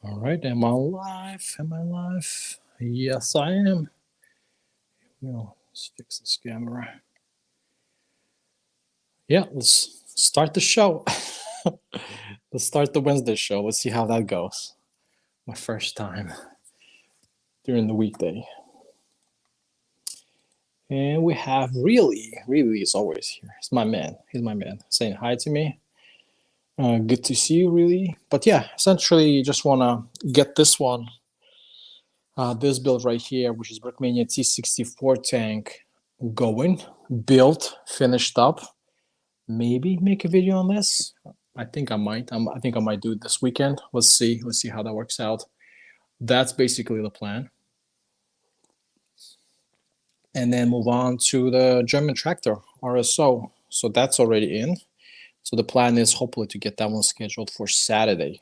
All right, am I live? Am I live? Yes, I am. Let's fix this camera. Yeah, let's start the show. Let's start the Wednesday show. Let's see how that goes. My first time during the weekday. And we have Really is always here. He's my man. He's my man. Saying hi to me. Good to see you, Really. But yeah, essentially, just want to get this one. This build right here, which is Brickmania T-64 tank, going, built, finished up. Maybe make a video on this. I think I might. I think I might do it this weekend. Let's see. Let's see how that works out. That's basically the plan. And then move on to the German tractor RSO. So that's already in. So the plan is hopefully to get that one scheduled for Saturday.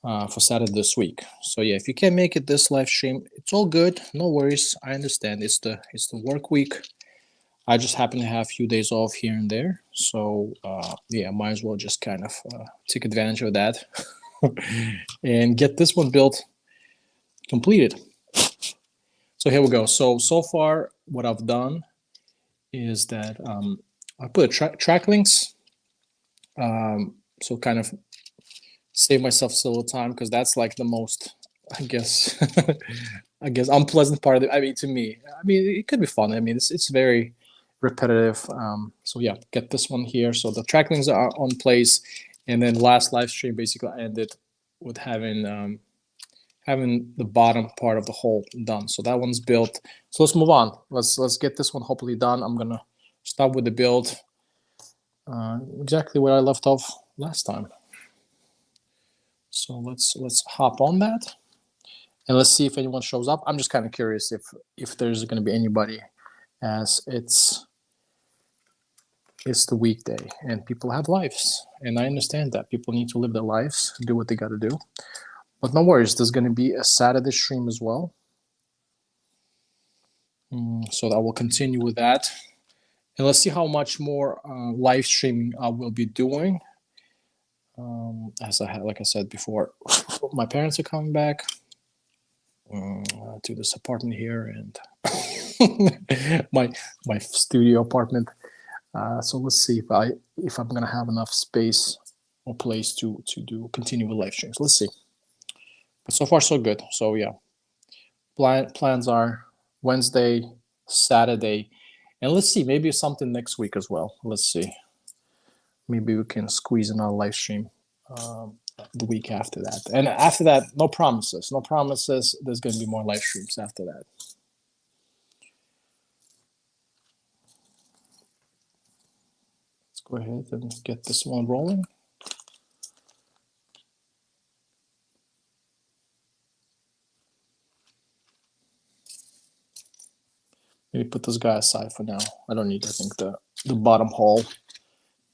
For Saturday this week. So yeah, if you can't make it this live stream, it's all good. No worries. I understand. It's the work week. I just happen to have a few days off here and there. So yeah, might as well just kind of take advantage of that and get this one built, completed. So here we go. So far, what I've done is that I put track links. So kind of save myself a little time because that's like the most, I guess, unpleasant part of it. I mean, to me, it could be fun. I mean, it's very repetitive. So yeah, get this one here. So the track links are on place, and then last live stream basically ended with having the bottom part of the hole done. So that one's built. So let's move on. Let's get this one hopefully done. I'm gonna start with the build exactly where I left off last time. So let's hop on that, and let's see if anyone shows up. I'm just kind of curious if there's going to be anybody, as it's the weekday and people have lives, and I understand that people need to live their lives, do what they got to do. But no worries, there's going to be a Saturday stream as well. So I will continue with that, and let's see how much more live streaming I will be doing. As like I said before, my parents are coming back to this apartment here, and my studio apartment. So let's see if I'm gonna have enough space or place to continue with live streams. Let's see. But so far so good. So yeah, plans are Wednesday, Saturday, and let's see, maybe something next week as well. Let's see. Maybe we can squeeze in our live stream the week after that. And after that, no promises. No promises. There's going to be more live streams after that. Let's go ahead and get this one rolling. Maybe put this guy aside for now. I don't need, I think, the bottom hole.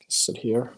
Just sit here.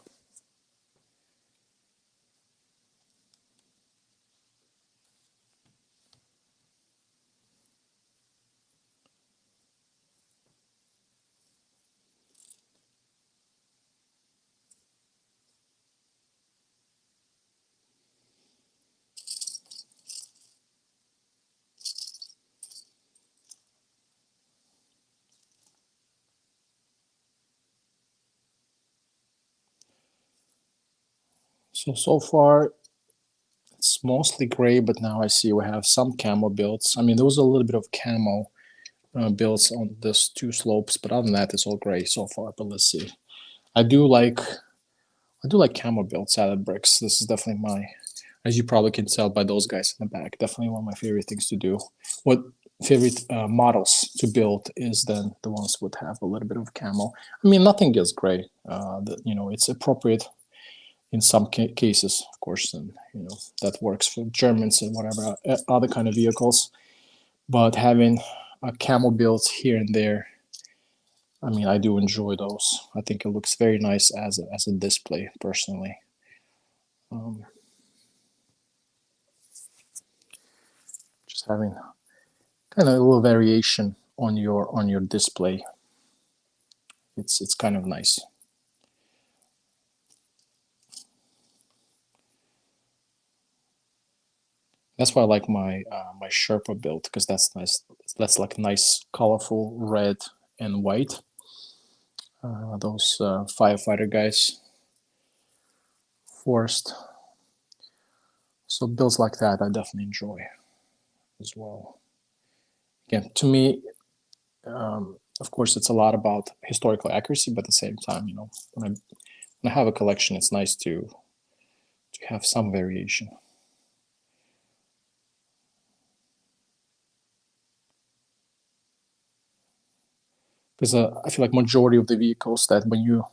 So far, it's mostly gray, but now I see we have some camo builds. I mean, there was a little bit of camo builds on this two slopes, but other than that, it's all gray so far. But let's see. I do like camo builds out of bricks. This is definitely my, as you probably can tell by those guys in the back, definitely one of my favorite things to do. What favorite models to build is then the ones would have a little bit of camo. I mean, nothing gets gray. It's appropriate in some cases, of course, and that works for Germans and whatever other kind of vehicles. But having a camo build here and there, I mean, I do enjoy those. I think it looks very nice as a display, personally. Just having kind of a little variation on your display. It's kind of nice. That's why I like my my Sherpa build, because that's nice. That's like nice, colorful red and white. Those firefighter guys, forest. So builds like that, I definitely enjoy as well. Again, to me, of course, it's a lot about historical accuracy, but at the same time, you know, when I have a collection, it's nice to have some variation. Because I feel like majority of the vehicles that when you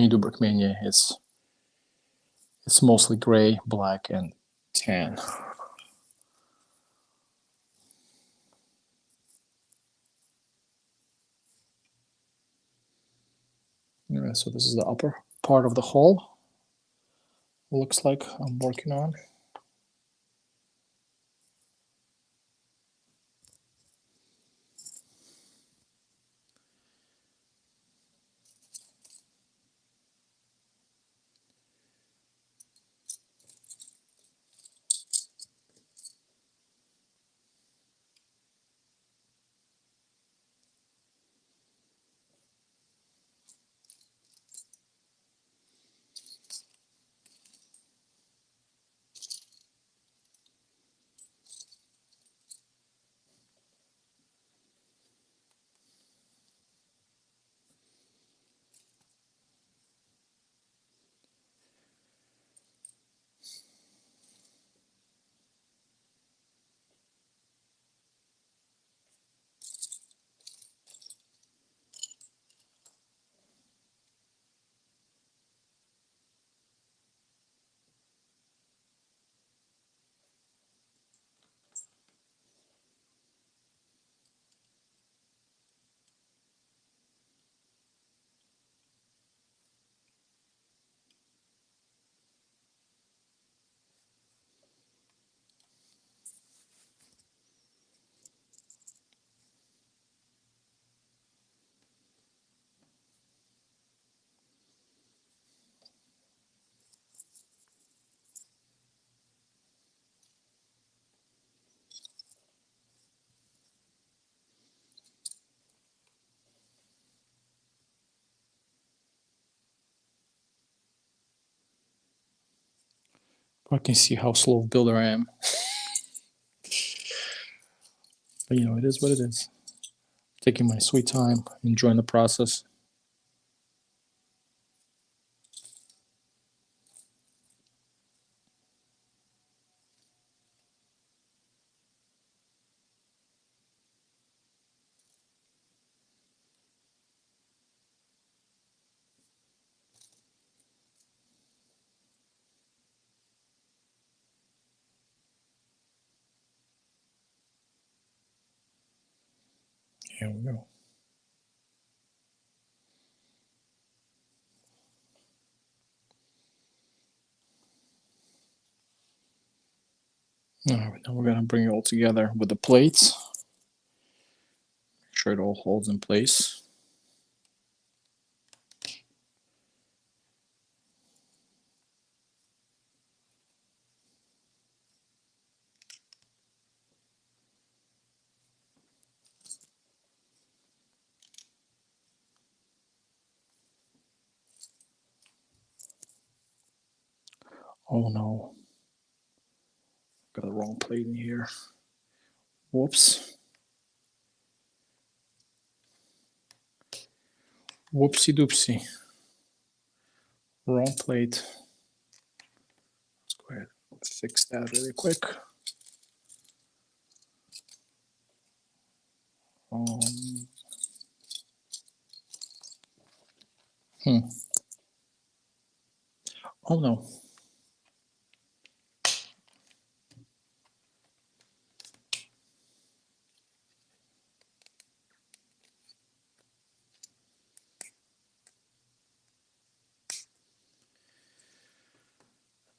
do Brickmania, it's mostly gray, black, and tan. Yeah, so this is the upper part of the hull. Looks like I'm working on. I can see how slow of builder I am. But you know, it is what it is. Taking my sweet time, enjoying the process. Here we go. All right, now we're gonna bring it all together with the plates. Make sure it all holds in place. Oh no, got the wrong plate in here. Whoops. Whoopsie doopsie. Wrong plate. Let's go ahead and fix that really quick. Um, hmm. Oh no.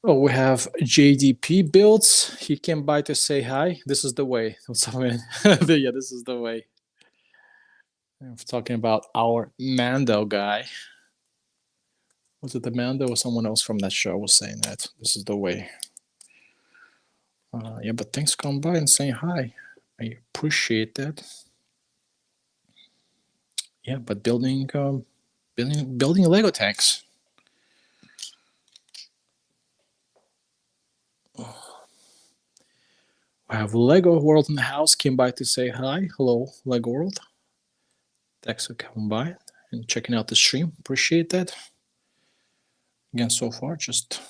Oh, we have JDP builds. He came by to say hi. This is the way. Yeah, this is the way. I'm talking about our Mando guy. Was it the Mando or someone else from that show was saying that? This is the way. Yeah, but thanks for coming by and saying hi. I appreciate that. Yeah, but building Lego tanks. I have Lego World in the house. Came by to say hi. Hello, Lego World. Thanks for coming by and checking out the stream. Appreciate that. Again, so far, just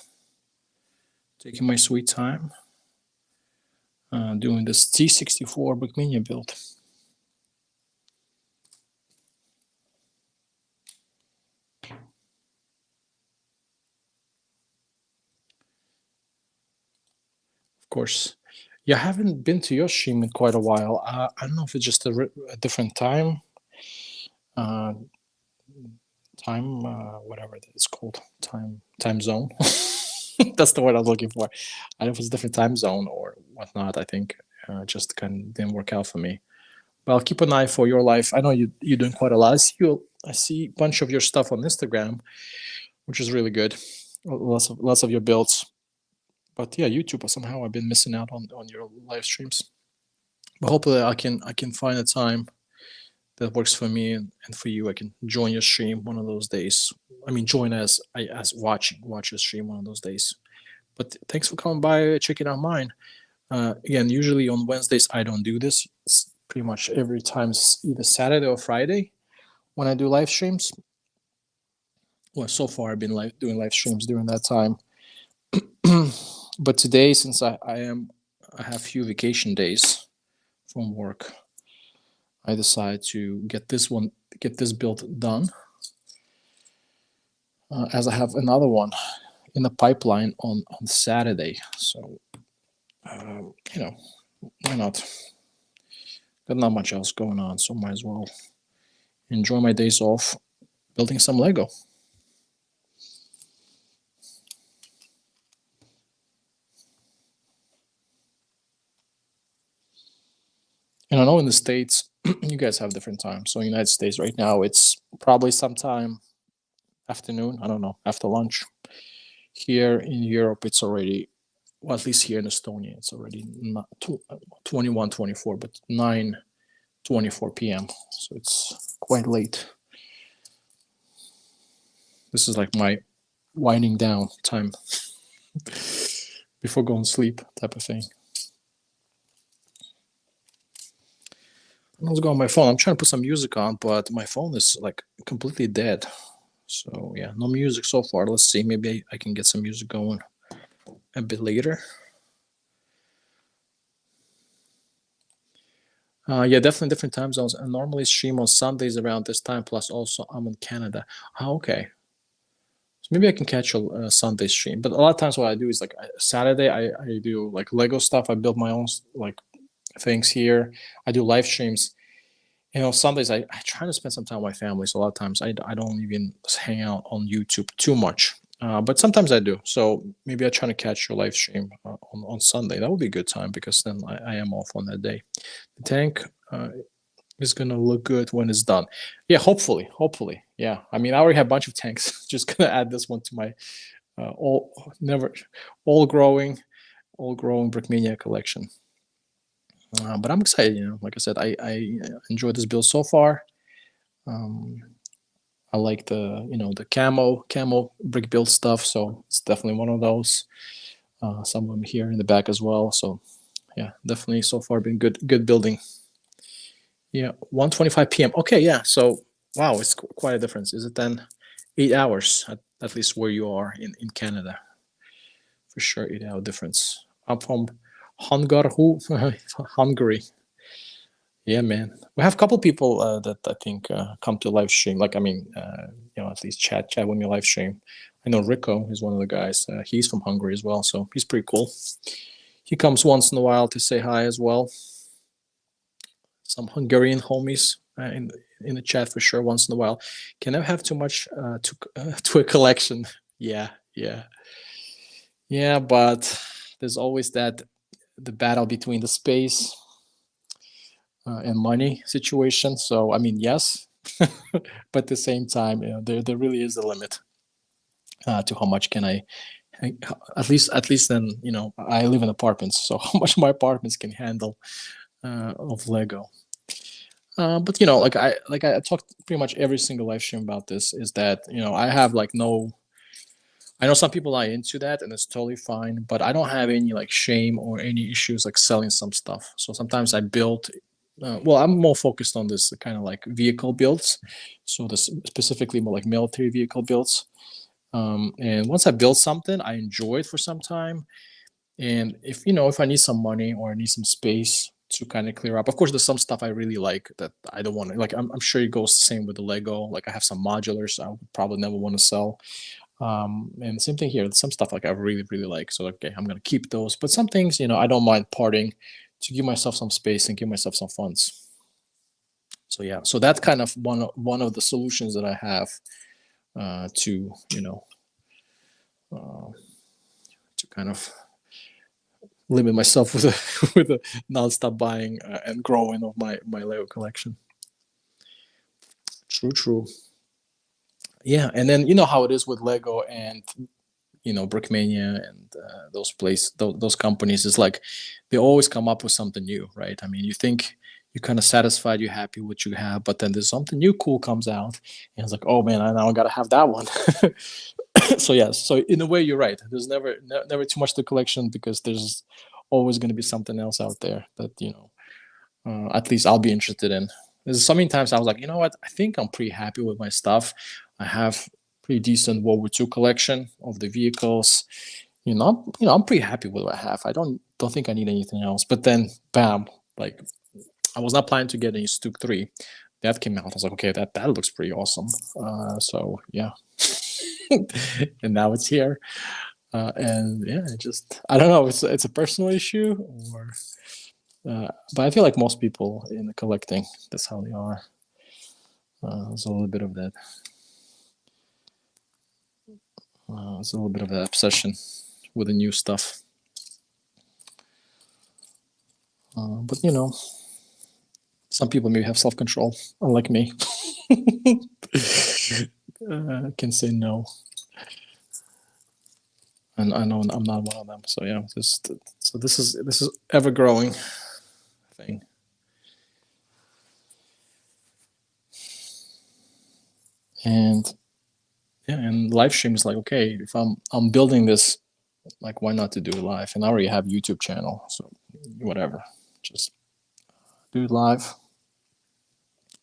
taking my sweet time doing this T-64 Brickmania build. Of course. Yeah, I haven't been to your stream in quite a while. I don't know if it's just a different time. Whatever it's called, time zone. That's the word I was looking for. I don't know if it's a different time zone or whatnot. I think just kind of didn't work out for me. But I'll keep an eye for your life. I know you're doing quite a lot. I see a bunch of your stuff on Instagram, which is really good. Lots of your builds. But yeah, YouTube somehow I've been missing out on your live streams. But hopefully I can find a time that works for me and for you. I can join your stream one of those days. I mean, join as watch your stream one of those days. But thanks for coming by, checking out mine. Again, usually on Wednesdays I don't do this. It's pretty much every time, either Saturday or Friday when I do live streams. Well, so far I've been doing live streams during that time. But today, since I have few vacation days from work, I decided to get this build done, as I have another one in the pipeline on Saturday. So, why not? Got not much else going on, so might as well enjoy my days off building some Lego. And I know in the States, you guys have different times. So in the United States right now, it's probably sometime afternoon. I don't know, after lunch. Here in Europe, it's already, well, at least here in Estonia, it's already not 21:24, but 9:24 p.m. So it's quite late. This is like my winding down time before going to sleep type of thing. I was going on my phone. I'm trying to put some music on, but my phone is like completely dead. So yeah, no music so far. Let's see. Maybe I can get some music going a bit later. Yeah, definitely different time zones. I normally stream on Sundays around this time. Plus, also I'm in Canada. Oh, okay. So maybe I can catch a Sunday stream. But a lot of times, what I do is like Saturday, I do like Lego stuff. I build my own like things here. I do live streams. Sundays I try to spend some time with my family. So a lot of times I don't even hang out on YouTube too much. But sometimes I do. So maybe I try to catch your live stream on Sunday. That would be a good time because then I am off on that day. The tank is going to look good when it's done. Yeah, hopefully. Yeah. I mean, I already have a bunch of tanks. Just going to add this one to my all growing Brickmania collection. But I'm excited, like I said, I enjoyed this build so far. I like the camo brick build stuff, so it's definitely one of those. Some of them here in the back as well. So yeah, definitely so far been good building. Yeah, 1:25 p.m. Okay, yeah. So wow, it's quite a difference. Is it then 8 hours at least where you are in Canada? For sure, 8 hour difference. I'm from Hungary. Yeah, man. We have a couple people that I think come to live stream. Like, I mean, at least chat with me live stream. I know Rico is one of the guys. He's from Hungary as well, so he's pretty cool. He comes once in a while to say hi as well. Some Hungarian homies in the chat for sure once in a while. Can never have too much to a collection. Yeah. But there's always the battle between the space and money situation. So I mean, yes, but at the same time, there really is a limit to how much can I At least then, you know, I live in apartments, so how much my apartments can handle of Lego. But you know, like I talked pretty much every single live stream about this. Is that, you know, I have like no. I know some people are into that, and it's totally fine. But I don't have any like shame or any issues like selling some stuff. So sometimes I build. Well, I'm more focused on this kind of like vehicle builds. So this specifically more like military vehicle builds. And once I build something, I enjoy it for some time. And if, you know, if I need some money or I need some space to kind of clear up, of course, there's some stuff I really like that I don't want to like. I'm sure it goes the same with the Lego. Like I have some modulars I would probably never want to sell. And same thing here. Some stuff like I really, really like. So okay, I'm gonna keep those. But some things, you know, I don't mind parting to give myself some space and give myself some funds. So yeah, so that's kind of one of the solutions that I have to, you know, uh, to kind of limit myself with a with a non-stop buying and growing of my Lego collection. True, true. Yeah, and then you know how it is with Lego and, you know, Brickmania and those companies is like they always come up with something new, right? I mean, you think you're kind of satisfied, you're happy with what you have, but then there's something new cool comes out, and it's like, oh man, I now gotta have that one. So yeah, so in a way you're right. There's never too much to collection because there's always going to be something else out there that, you know, at least I'll be interested in. There's so many times I was like, you know what, I think I'm pretty happy with my stuff. I have pretty decent World War II collection of the vehicles. I'm pretty happy with what I have. I don't think I need anything else. But then bam, like I was not planning to get any Stuk 3. That came out. I was like, okay, that looks pretty awesome. So yeah. And now it's here. And yeah, it just I don't know. It's a personal issue, or but I feel like most people in the collecting, that's how they are. There's a little bit of that. There's a little bit of that obsession with the new stuff. But you know, some people maybe have self-control, unlike me. Can say no, and I know I'm not one of them. So yeah, so this is ever growing thing. And yeah, and live stream is like, okay, if I'm building this, like why not to do it live? And I already have YouTube channel, so whatever, just do it live.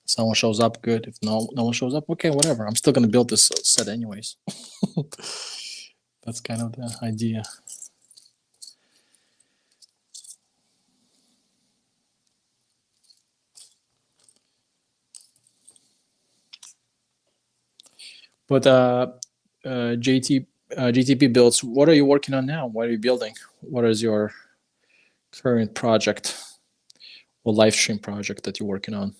Someone shows up, good. If no one shows up, okay, whatever. I'm still gonna build this set anyways. That's kind of the idea. But GTP builds. What are you working on now? What are you building? What is your current project or live stream project that you're working on?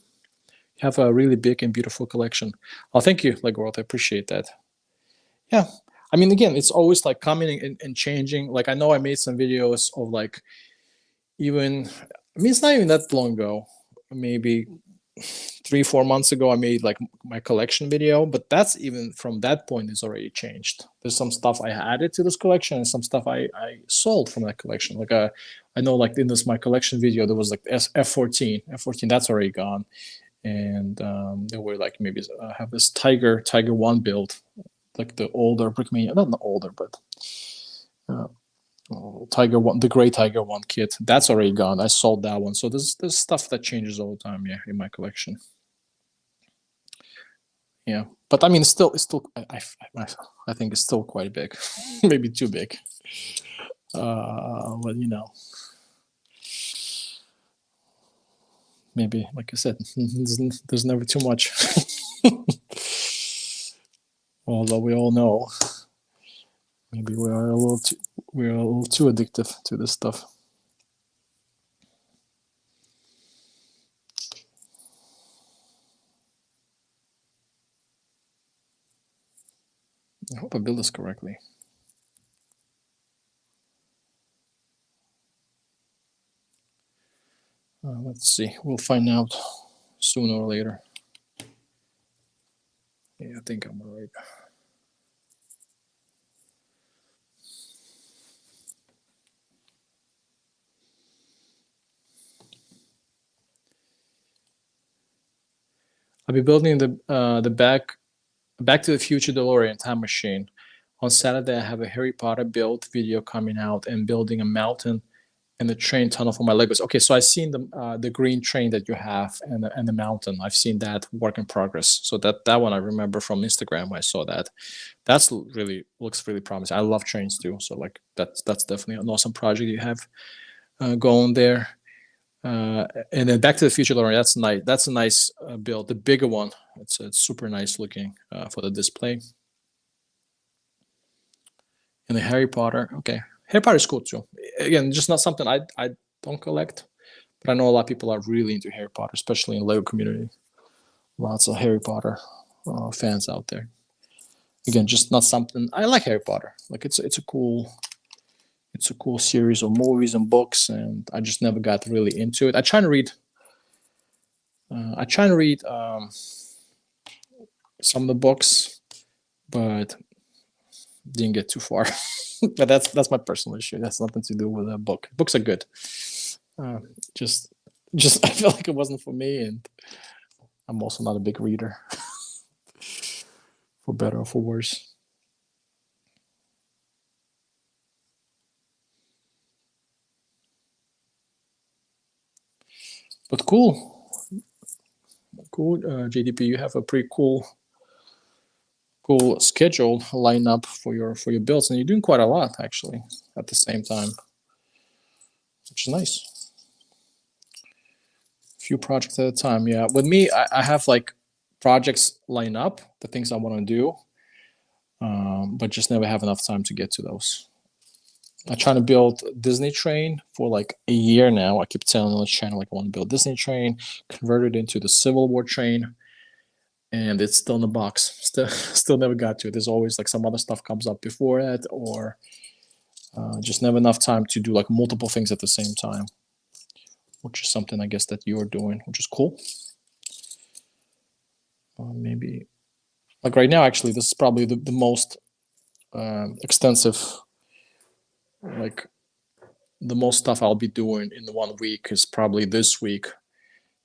You have a really big and beautiful collection. Oh, thank you, like World. I appreciate that. Yeah, I mean, again, it's always like coming and changing. Like I know I made some videos of like even. I mean, it's not even that long ago. Maybe 3-4 months ago I made like my collection video, but that's even from that point is already changed. There's some stuff I added to this collection and some stuff I sold from that collection. Like I know like in this my collection video there was like F14 that's already gone, and there were like maybe I have this Tiger 1 build, like the older Brickmania, not the older but uh, Tiger 1, the gray Tiger 1 kit, that's already gone. I sold that one. So there's stuff that changes all the time, yeah, in my collection. Yeah, but I mean, it's still. I think it's still quite big, maybe too big. But you know, maybe like I said, there's never too much. Although we all know, maybe we're a little too addictive to this stuff. I hope I build this correctly. Let's see. We'll find out sooner or later. Yeah, I think I'm all right. I'll be building the Back to the Future DeLorean time machine. On Saturday, I have a Harry Potter build video coming out and building a mountain and the train tunnel for my Legos. Okay, so I've seen the green train that you have and the mountain. I've seen that work in progress. So that one I remember from Instagram when I saw that. That's really looks really promising. I love trains too. So like that's definitely an awesome project you have going there. And then Back to the Future DeLorean. That's nice. That's a nice build. The bigger one. It's super nice looking for the display. And the Harry Potter. Okay, Harry Potter is cool too. Again, just not something I don't collect, but I know a lot of people are really into Harry Potter, especially in the Lego community. Lots of Harry Potter fans out there. Again, just not something I like. Harry Potter. Like it's a cool series of movies and books, and I just never got really into it. I try to read some of the books, but didn't get too far. But that's my personal issue. That's nothing to do with a book. Books are good. Just I feel like it wasn't for me, and I'm also not a big reader, for better or for worse. But cool. JDP, you have a pretty cool schedule lineup for your builds, and you're doing quite a lot actually at the same time, which is nice. A few projects at a time. Yeah, with me, I have like projects line up, the things I want to do, but just never have enough time to get to those. I'm trying to build Disney train for like a year now. I keep telling on the channel like I want to build Disney train, convert it into the Civil War train, and it's still in the box. Still never got to it. There's always like some other stuff comes up before that, or just never enough time to do like multiple things at the same time, which is something I guess that you're doing, which is cool. Maybe like right now, actually, this is probably the most extensive, like the most stuff I'll be doing in the 1 week is probably this week.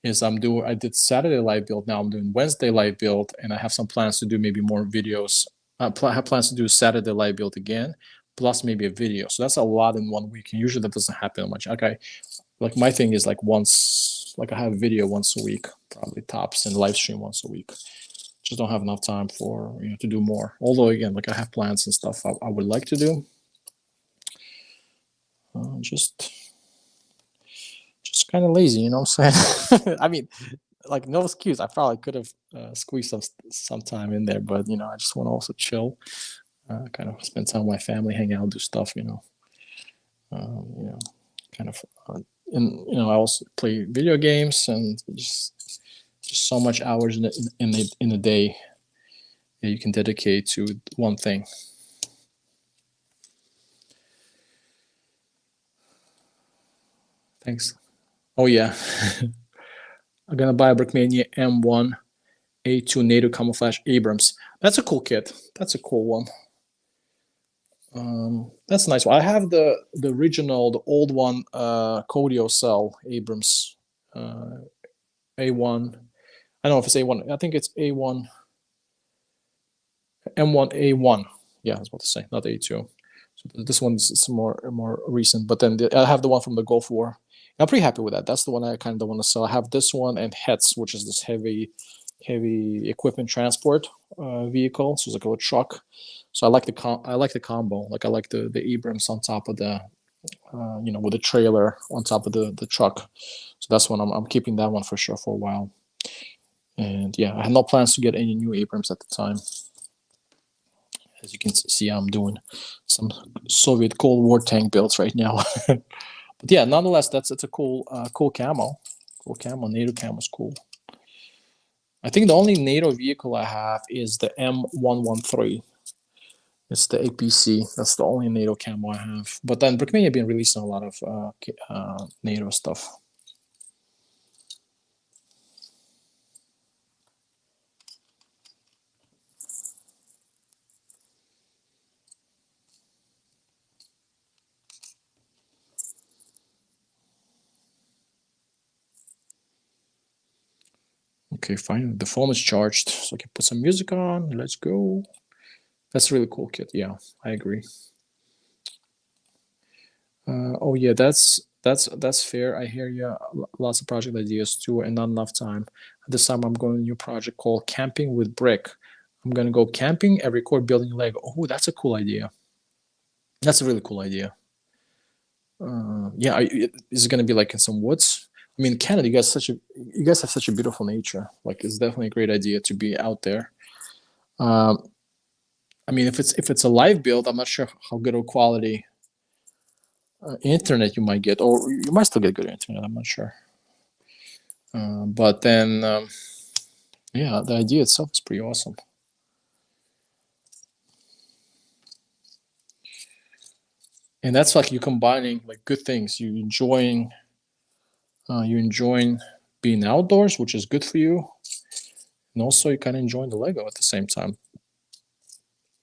I did Saturday live build. Now I'm doing Wednesday live build, and I have some plans to do maybe more videos. I have plans to do Saturday live build again, plus maybe a video. So that's a lot in 1 week, and usually that doesn't happen much. Okay, like my thing is like I have a video once a week, probably tops, and live stream once a week. Just don't have enough time for to do more. Although again, like I have plans and stuff I would like to do. Just kind of lazy, you know what I'm saying? I mean, like no excuse. I probably could have squeezed some time in there, but I just want to also chill, kind of spend time with my family, hang out, do stuff, kind of. And I also play video games, and just so much hours in a day that you can dedicate to one thing. Thanks. Oh yeah. I'm gonna buy a Brickmania M1 A2 NATO Camouflage Abrams. That's a cool kit. That's a cool one. That's a nice one. I have the original, the old one, Codio Cell Abrams A1. I don't know if it's A1. I think it's A1. M1A1. Yeah, I was about to say, not A2. So this one's more recent. But then I have the one from the Gulf War. I'm pretty happy with that. That's the one I kind of want to sell. I have this one and HETS, which is this heavy equipment transport vehicle. So it's like a little truck. So I like the combo. Like I like the Abrams on top of the with the trailer on top of the truck. So that's one I'm keeping that one for sure for a while. And yeah, I had no plans to get any new Abrams at the time. As you can see, I'm doing some Soviet Cold War tank builds right now. But yeah, nonetheless, it's a cool camo. Cool camo. NATO camo is cool. I think the only NATO vehicle I have is the M113. It's the APC. That's the only NATO camo I have. But then Brickmania have been releasing a lot of NATO stuff. Okay, fine. The phone is charged, so I can put some music on. Let's go. That's a really cool kit. Yeah, I agree. Oh yeah, that's fair. I hear you. Lots of project ideas too, and not enough time. This time I'm going to a new project called Camping with Brick. I'm gonna go camping and record building Lego. Oh, that's a cool idea. That's a really cool idea. Yeah, is it gonna be like in some woods? I mean, Canada, you guys have such a beautiful nature. Like, it's definitely a great idea to be out there. Um, I mean, if it's a live build, I'm not sure how good of quality internet you might get, or you might still get good internet. I'm not sure. But then, yeah, the idea itself is pretty awesome. And that's like you combining like good things. You enjoying being outdoors, which is good for you, and also you kind of enjoying the Lego at the same time.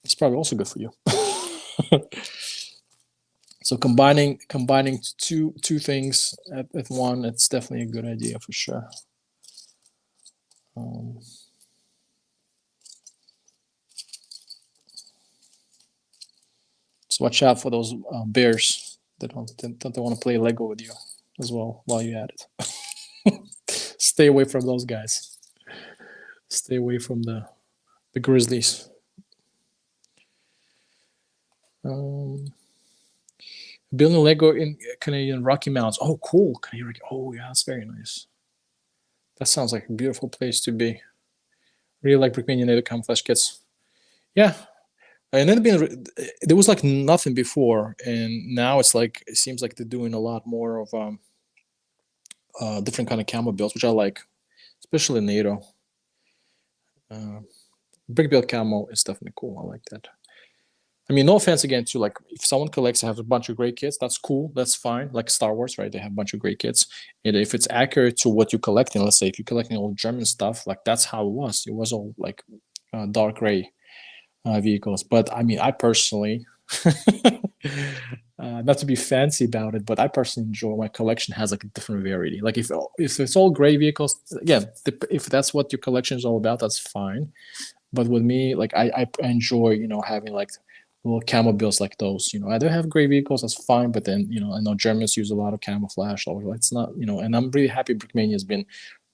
It's probably also good for you. So combining two things at one, it's definitely a good idea for sure. So watch out for those bears that don't want to play Lego with you as well while you're at it. Stay away from those guys. Stay away from the grizzlies. Building Lego in Canadian Rocky Mountains. Oh, cool. Oh, yeah, that's very nice. That sounds like a beautiful place to be. Really like Brickmania Native camouflage kits. Yeah, and then there was like nothing before, and now it's like it seems like they're doing a lot more of different kind of camo builds, which I like, especially NATO. Brick build camo is definitely cool. I like that. I mean, no offense again to like if someone collects and has a bunch of great kits, that's cool, that's fine. Like Star Wars, right? They have a bunch of great kits, and if it's accurate to what you're collecting, let's say if you're collecting old German stuff, like that's how it was. It was all like dark gray vehicles. But I mean, I personally, not to be fancy about it, but I personally enjoy my collection has like a different variety. Like if it's all gray vehicles, again, if that's what your collection is all about, that's fine. But with me, like I enjoy having like little camo builds like those. I do have gray vehicles, that's fine. But then I know Germans use a lot of camouflage. So it's not and I'm really happy Brickmania has been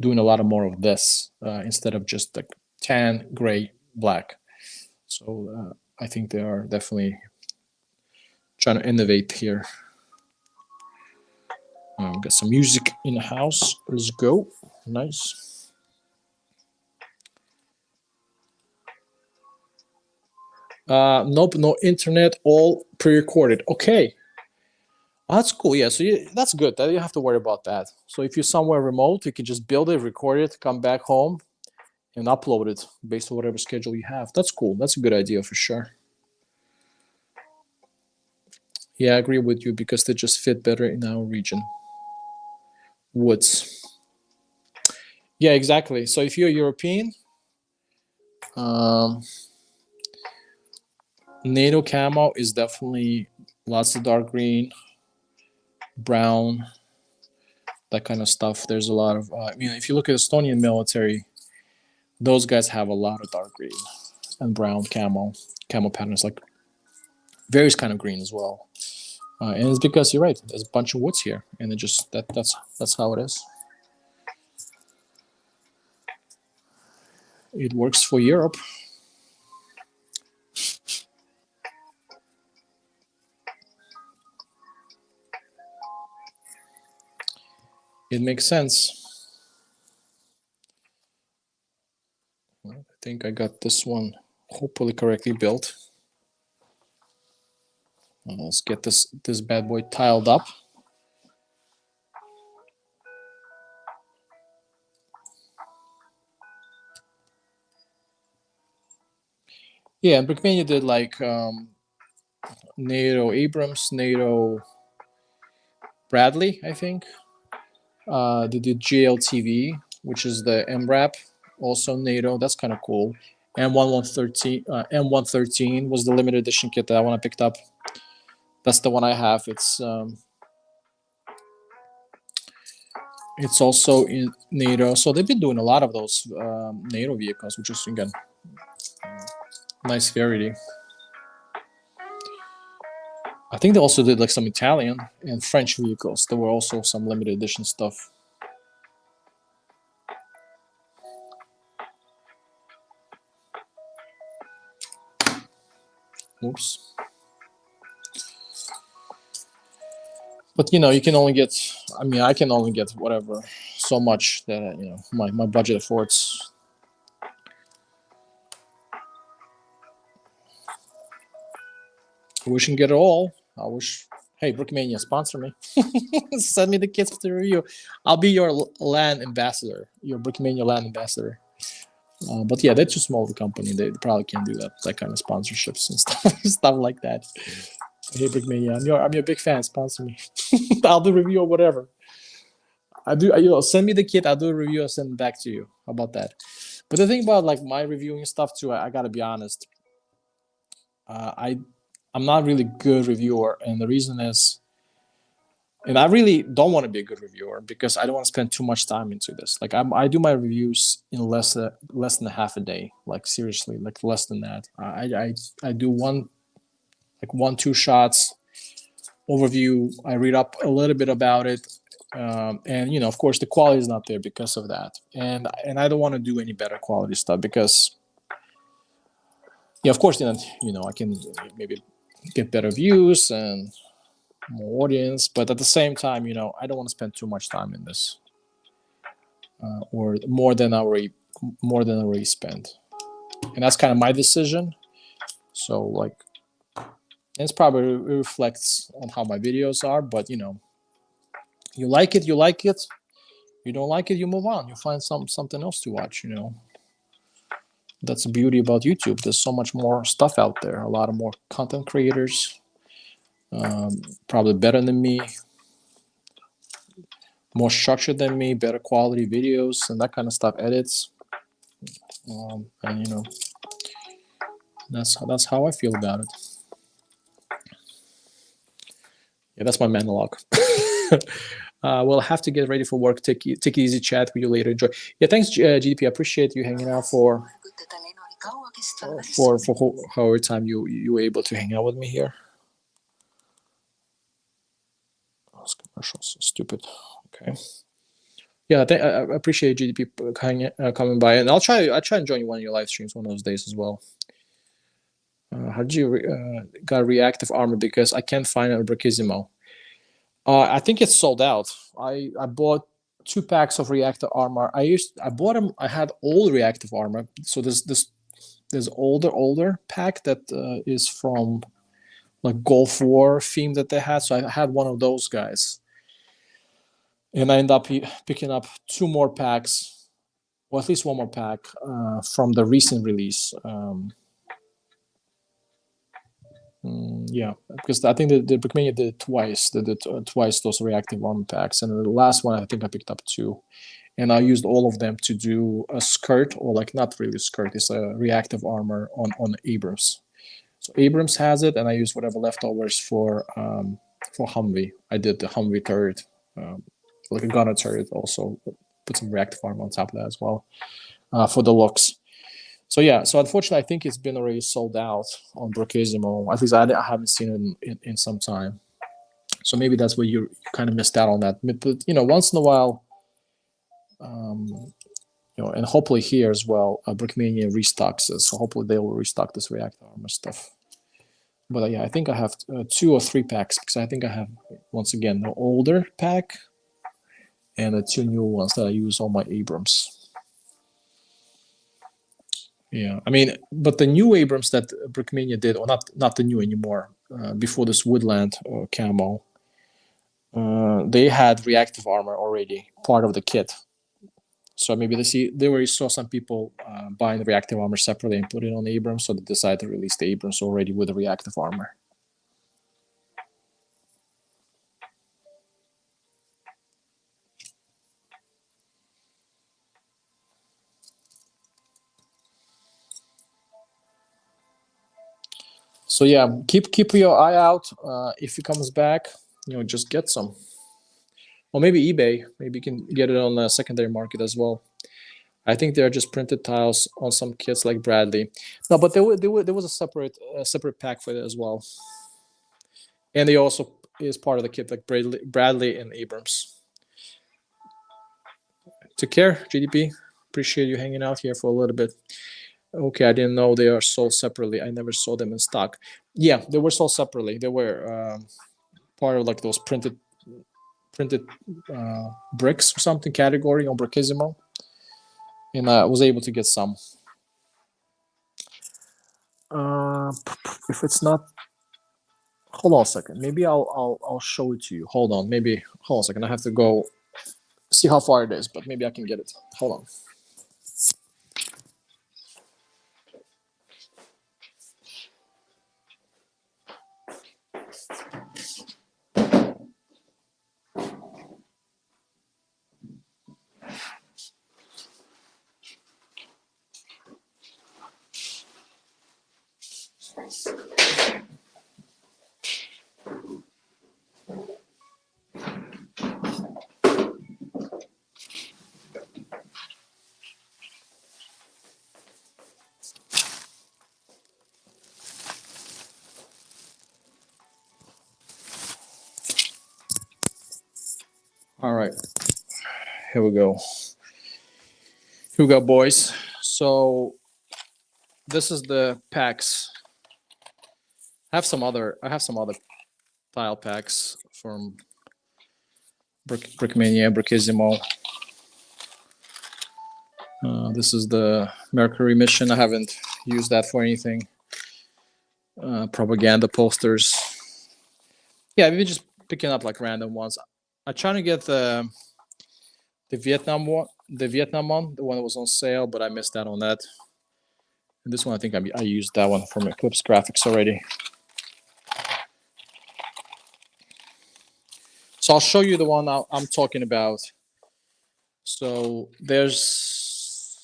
doing a lot of more of this instead of just like tan, gray, black. So I think they are definitely trying to innovate here. Got some music in the house. Let's go. Nice. Nope, no internet, all pre-recorded. Okay. That's cool. Yeah, so that's good. That you don't have to worry about that. So if you're somewhere remote, you can just build it, record it, come back home, and upload it based on whatever schedule you have. That's cool. That's a good idea for sure. Yeah, I agree with you because they just fit better in our region. Woods. Yeah, exactly. So if you're European, NATO camo is definitely lots of dark green, brown, that kind of stuff. There's a lot of, if you look at Estonian military, those guys have a lot of dark green and brown camo patterns, like various kind of green as well. And it's because you're right. There's a bunch of woods here, and it just that's how it is. It works for Europe. It makes sense. I think I got this one hopefully correctly built. Let's get this bad boy tiled up. Yeah, and Brickmania did like NATO Abrams, NATO Bradley, I think. They did GLTV, which is the MRAP, also NATO. That's kind of cool. M113 was the limited edition kit that I picked up. That's the one I have. It's It's also in NATO, so they've been doing a lot of those NATO vehicles, which is again nice variety. I think they also did like some Italian and French vehicles. There were also some limited edition stuff. Oops. But you know, you can only get. I mean, I can only get whatever, so much that you know my budget affords. I wish I can get it all. I wish. Hey, Brickmania, sponsor me. Send me the kits for the review. I'll be your land ambassador, your Brickmania land ambassador. But yeah, they're too small of a company. They probably can't do that kind of sponsorships and stuff like that. Hey, Brickmania, I'm your big fan. Sponsor me. I'll do a review or whatever. I do. You know, send me the kit. I'll do a review. I'll send it back to you. How about that? But the thing about like my reviewing stuff too, I gotta be honest. I'm not really good reviewer, and the reason is, and I really don't want to be a good reviewer because I don't want to spend too much time into this. Like I do my reviews in less than a half a day. Like seriously, like less than that. I do one two shots overview. I read up a little bit about it, and you know, of course, the quality is not there because of that. And I don't want to do any better quality stuff because, yeah, of course, then you know I can maybe get better views and more audience, but at the same time, you know, I don't want to spend too much time in this, or more than I already spent, and that's kind of my decision. So like, it's probably reflects on how my videos are, but you know, you like it, you like it. You don't like it, you move on. You find something else to watch. You know, that's the beauty about YouTube. There's so much more stuff out there. A lot of more content creators, probably better than me, more structured than me, better quality videos and that kind of stuff, edits, and you know, that's how I feel about it. Yeah, that's my monologue. Well, I have to get ready for work. Take it easy. Chat with you later. Enjoy. Yeah, thanks, GDP. I appreciate you hanging out for however time you were able to hang out with me here. Those commercials, stupid. Okay. Yeah, I appreciate GDP coming by, and I'll try and join you one of your live streams one of those days as well. How did you got reactive armor? Because I can't find a Brachisimo. I think it's sold out. I bought 2 packs of reactive armor. I bought them. I had old reactive armor. So there's older pack that is from like Gulf War theme that they had. So I had one of those guys, and I ended up picking up 2 more packs, or at least 1 more pack from the recent release. Yeah, because I think the Brickmania did it twice. They did twice those reactive armor packs, and the last one I think I picked up 2, and I used all of them to do a skirt, or like not really a skirt. It's a reactive armor on Abrams. So Abrams has it, and I used whatever leftovers for Humvee. I did the Humvee turret, like a gunner turret. Also put some reactive armor on top of that as well for the looks. So yeah, so unfortunately, I think it's been already sold out on Brochisimo. At least I haven't seen it in some time. So maybe that's where you kind of missed out on that. But you know, once in a while, you know, and hopefully here as well, Brickmania restocks it. So hopefully they will restock this reactor armor stuff. But yeah, I think I have 2 or 3 packs because I think I have once again the older pack and the 2 new ones that I use on my Abrams. Yeah, I mean, but the new Abrams that Brickmania did, or not the new anymore, before this Woodland camo, they had reactive armor already part of the kit. So maybe they already saw some people buying the reactive armor separately and put it on the Abrams, so they decided to release the Abrams already with the reactive armor. So yeah, keep your eye out. If he comes back, you know, just get some. or maybe eBay. Maybe you can get it on the secondary market as well. I think they're just printed tiles on some kits like Bradley. No, but there was a separate pack for it as well, and they also is part of the kit like Bradley and Abrams. Take care, GDP. Appreciate you hanging out here for a little bit. Okay, I didn't know they are sold separately. I never saw them in stock. Yeah, they were sold separately. They were part of like those printed bricks or something category on Brickissimo, and I was able to get some. If it's not, hold on a second. Maybe I'll show it to you. Hold on. Maybe hold on a second. I have to go see how far it is, but maybe I can get it. Hold on. All right. Here we go. Here we go, boys. So this is the packs. I have some other tile packs from Brickmania, Brickissimo. This is the Mercury mission. I haven't used that for anything. Propaganda posters. Yeah, we're just picking up like random ones. I'm trying to get the Vietnam one, the one that was on sale, but I missed out on that. And this one, I think I used that one from Eclipse Graphics already. So I'll show you the one I'm talking about. So there's,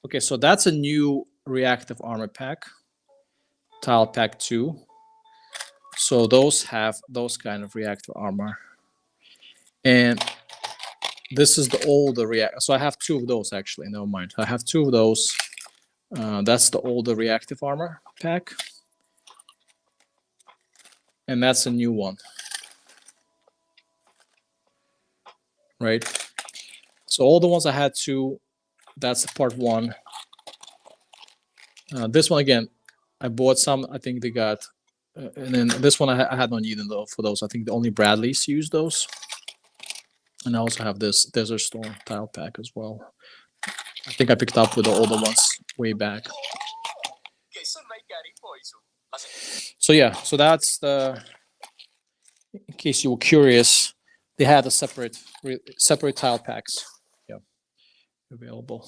okay, so that's a new reactive armor pack, tile pack 2. So those have those kind of reactive armor. And this is the older react. So I have 2 of those actually. Never mind. I have 2 of those. That's the older reactive armor pack. And that's a new one. Right? So all the ones I had 2, that's part 1. This one again, I bought some. I think they got, and then this one I had no need though for those. I think the only Bradleys use those. And I also have this Desert Storm tile pack as well. I think I picked up with the older ones way back. So yeah, so that's the. In case you were curious, they had a separate tile packs. Yeah, available.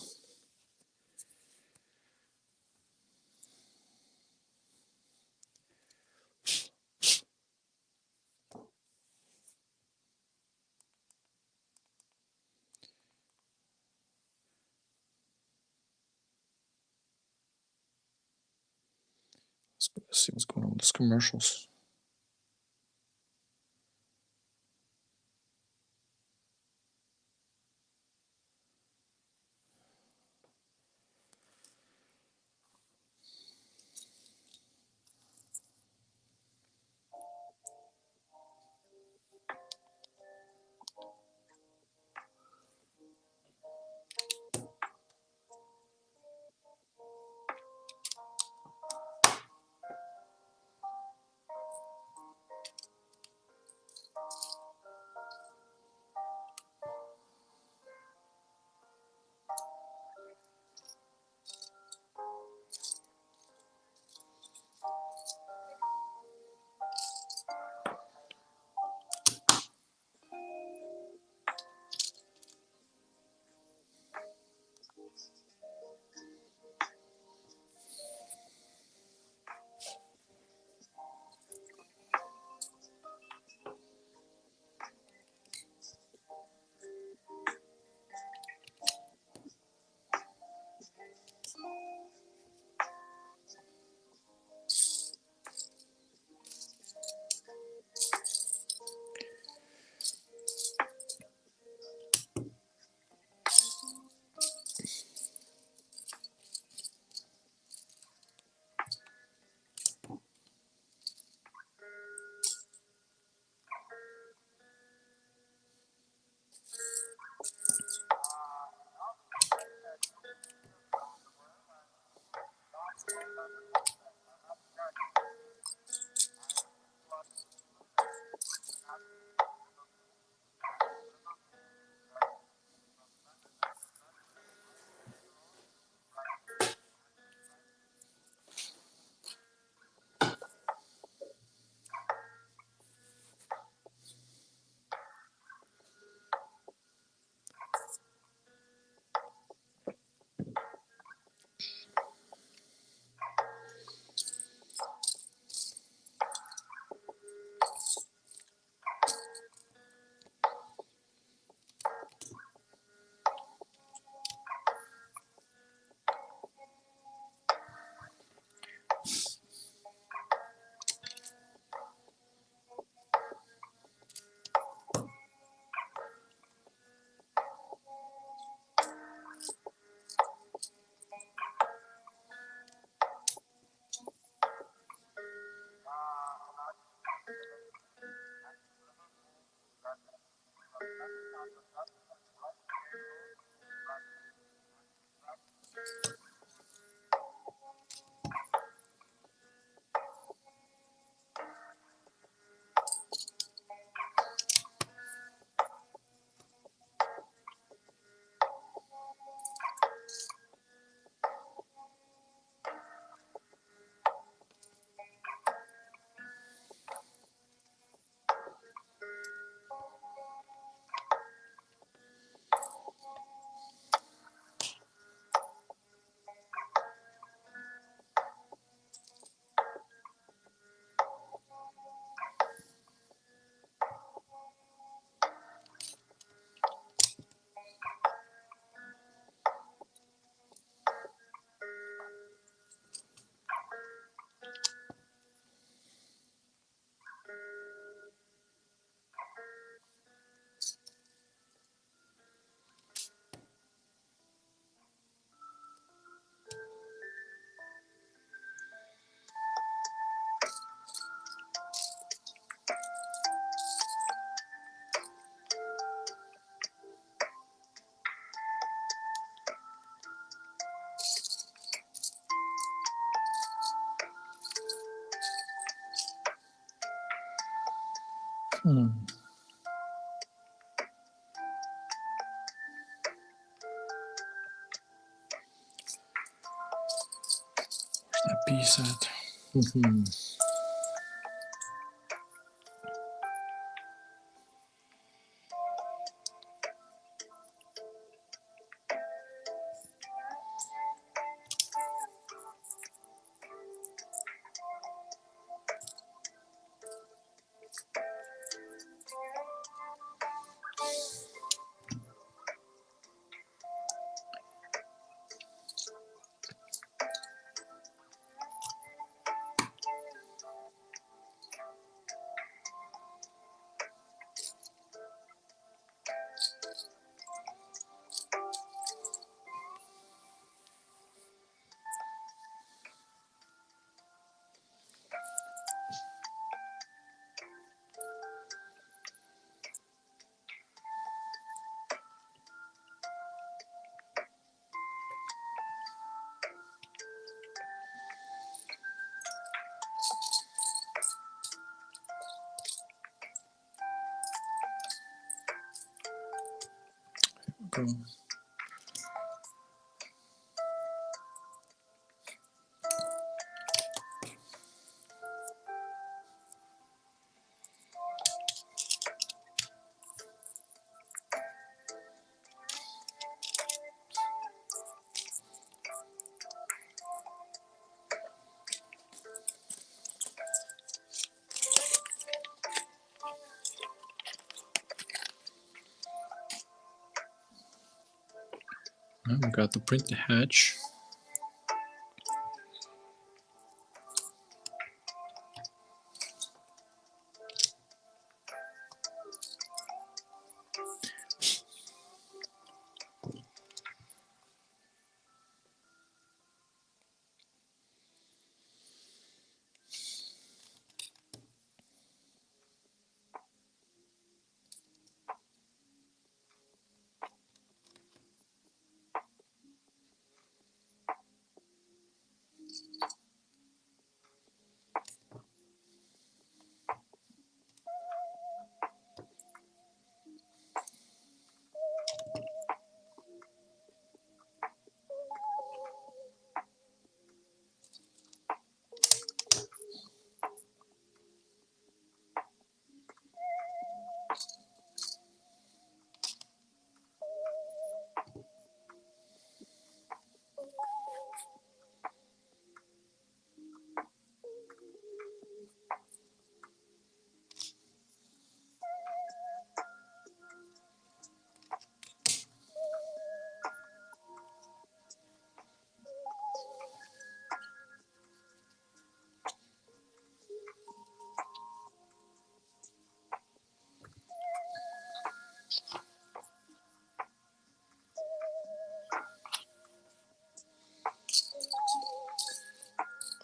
Let's see what's going on with these commercials. Hmm. Where's that piece at? Okay. We got the print the hatch.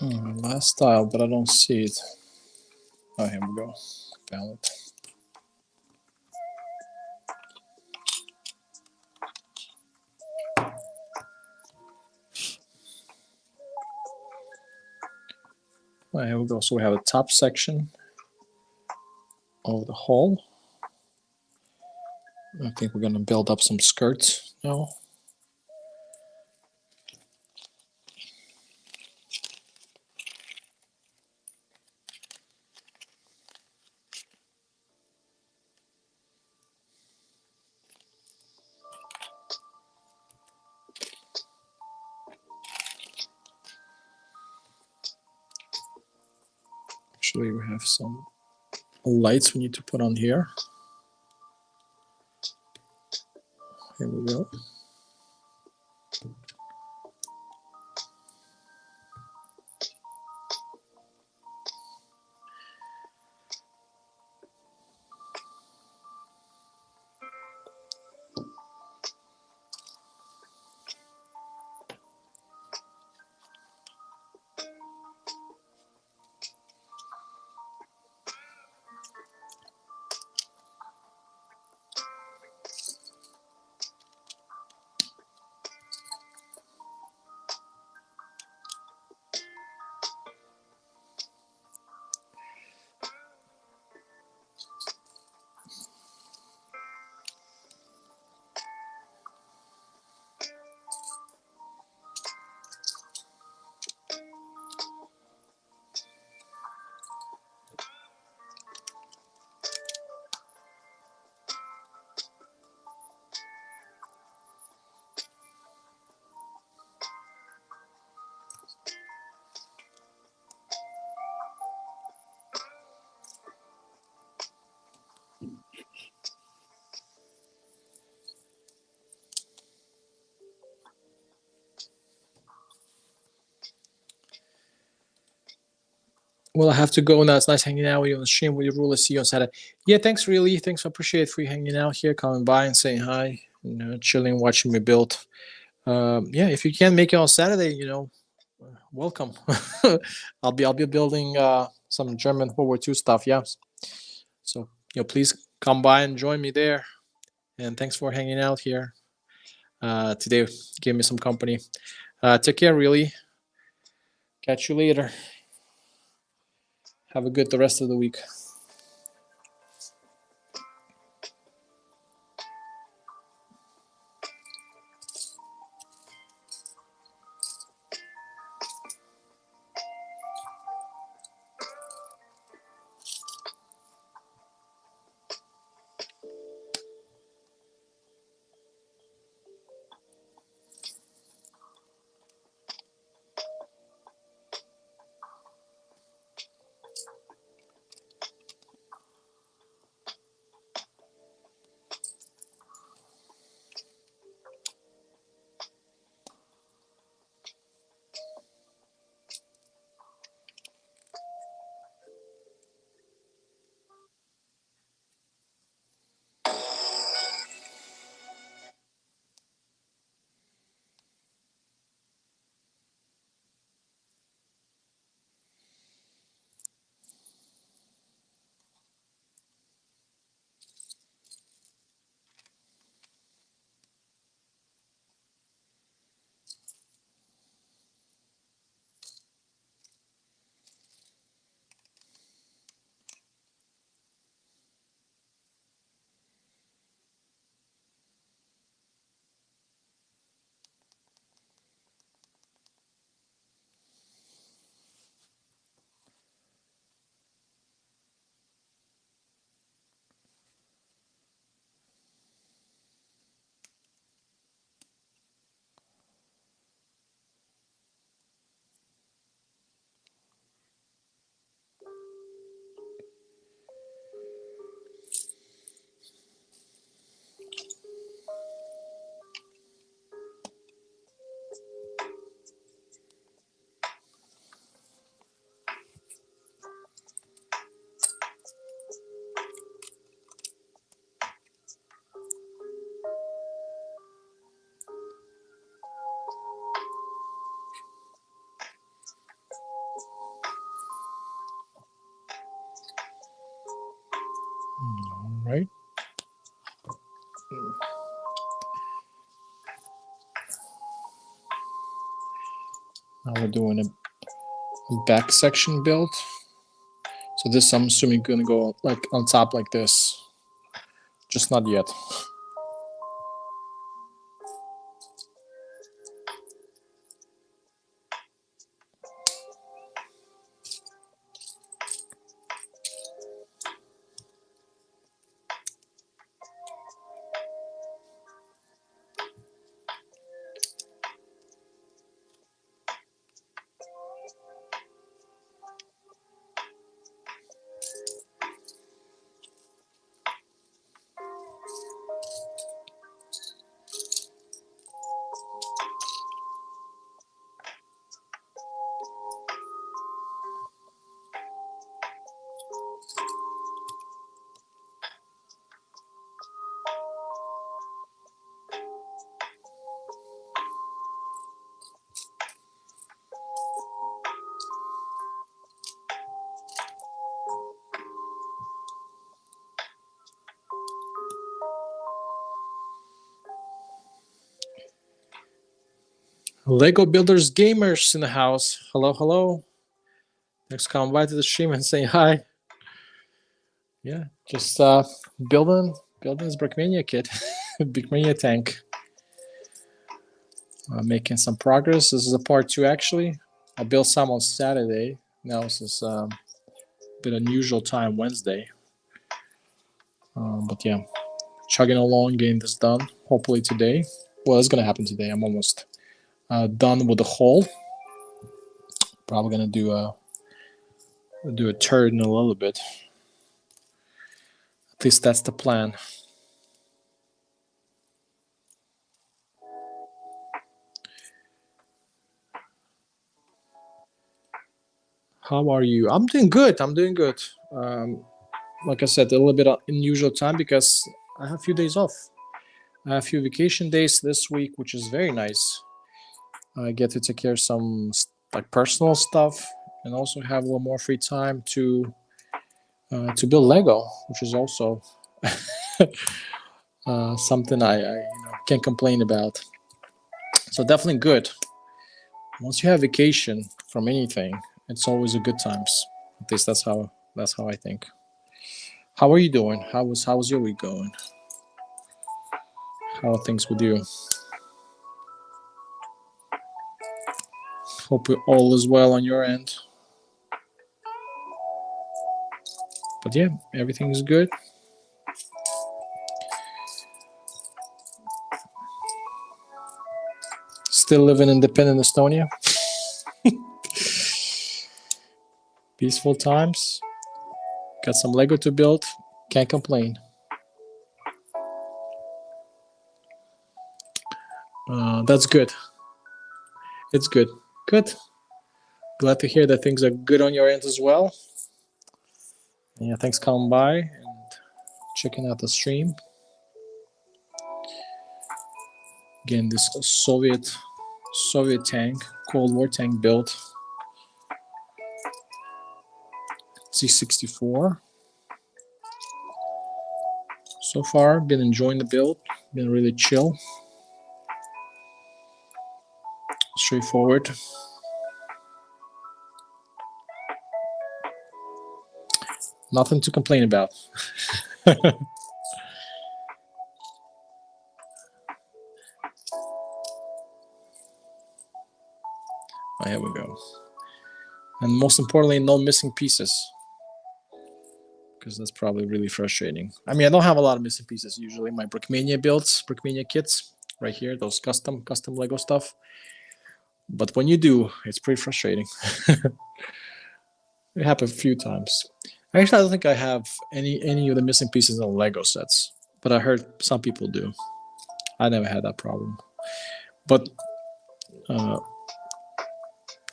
Last style, but I don't see it. Oh, here we go. Found it. Oh, here we go. So we have a top section of the hole. I think we're going to build up some skirts now. Actually, we have some lights we need to put on here. Here we go. Well, I have to go now. It's nice hanging out with you on the stream with you, Rula. See you on Saturday. Yeah, thanks, really. Thanks. I appreciate it for you hanging out here, coming by and saying hi, chilling, watching me build. Yeah, if you can make it on Saturday, welcome. I'll be building some German World War II stuff. Yeah, so please come by and join me there. And thanks for hanging out here today. Give me some company. Take care, really. Catch you later. Have a good the rest of the week. All right. Now we're doing a back section build. So this, I'm assuming, gonna go like on top like this. Just not yet. Lego Builders Gamers in the house. Hello, hello. Thanks for coming by to the stream and saying hi. Yeah, just building this Brickmania kit, Brickmania tank. Making some progress. This is a part 2 actually. I built some on Saturday. Now this is a bit unusual time, Wednesday. But yeah, chugging along, getting this done. Hopefully today. Well, it's gonna happen today. I'm almost done with the hull. Probably gonna do a turd in a little bit. At least that's the plan. How are you? I'm doing good. I'm doing good. Like I said, a little bit unusual time because I have a few days off. I have a few vacation days this week, which is very nice. I get to take care of some like personal stuff, and also have a little more free time to build Lego, which is also something I can't complain about. So definitely good. Once you have vacation from anything, it's always a good times. At least that's how I think. How are you doing? How's your week going? How are things with you? Hope all is well on your end. But yeah, everything is good. Still living in independent Estonia. Peaceful times. Got some Lego to build. Can't complain. That's good. It's good. Good. Glad to hear that things are good on your end as well. And yeah, thanks coming by and checking out the stream. Again, this Soviet tank, Cold War tank built. T-64. So far, been enjoying the build. Been really chill. Straightforward. Nothing to complain about. Oh, here we go. And most importantly, no missing pieces. Because that's probably really frustrating. I mean, I don't have a lot of missing pieces usually. My Brickmania builds, Brickmania kits, right here, those custom Lego stuff. But when you do, it's pretty frustrating. It happened a few times. Actually, I don't think I have any of the missing pieces in Lego sets, but I heard some people do. I never had that problem. But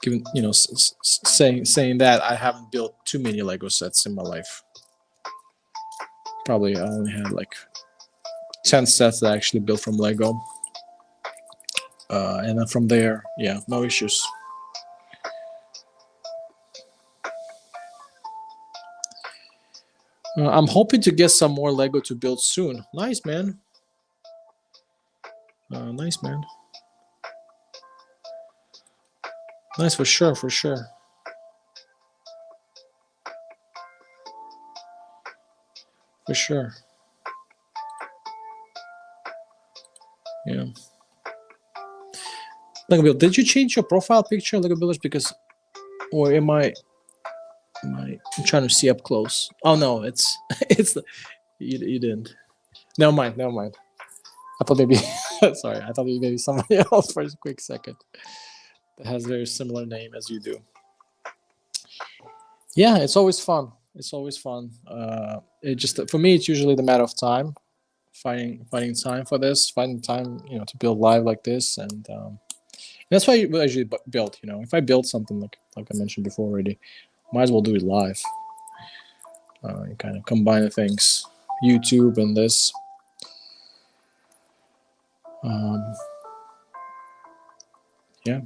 given saying that, I haven't built too many Lego sets in my life. Probably I only had like 10 sets that I actually built from Lego. And then from there, yeah, no issues. I'm hoping to get some more Lego to build soon. Nice, man. Nice, man. Nice, for sure, for sure. For sure. Yeah. Lego Build, did you change your profile picture, Lego Builders? Because, or am I I'm trying to see up close. Oh no, it's you didn't. Never mind. I thought maybe sorry, I thought maybe somebody else for a quick second that has a very similar name as you do. Yeah, it's always fun. It's always fun. It just for me, it's usually the matter of time, finding time for this, finding time, to build live like this, and that's why I usually build. If I build something like I mentioned before already, might as well do it live. You kind of combine the things, YouTube and this. Yeah,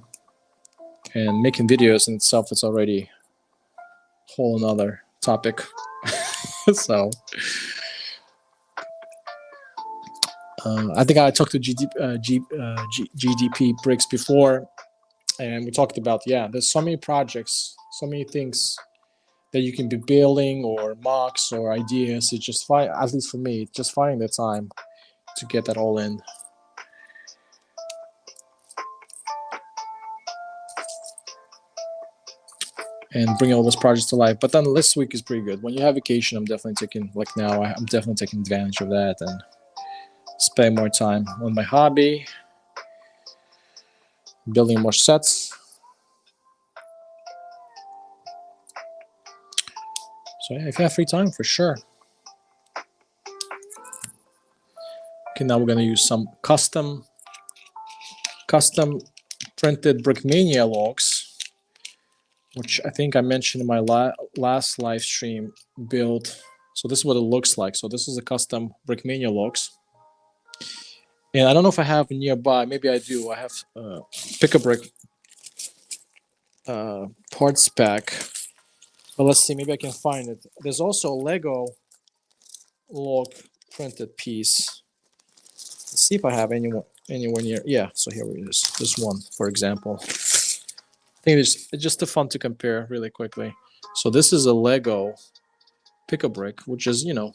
and making videos in itself is already a whole another topic. So I think I talked to GDP Bricks before, and we talked about there's so many projects, so many things that you can be building or mocks or ideas. It's just at least for me, just finding the time to get that all in. And bring all those projects to life. But then this week is pretty good. When you have vacation, I'm definitely taking advantage of that and spend more time on my hobby, building more sets. So yeah, if you have free time, for sure. Okay, now we're gonna use some custom printed Brickmania logs which I think I mentioned in my last live stream build. So this is what it looks like. So this is a custom Brickmania logs. And I don't know if I have nearby. Maybe I do. I have Pick a Brick parts pack. But let's see. Maybe I can find it. There's also a Lego log printed piece. Let's see if I have anywhere near. Yeah. So here it is. This one, for example. I think it's just fun to compare really quickly. So this is a Lego Pick a Brick, which is, you know,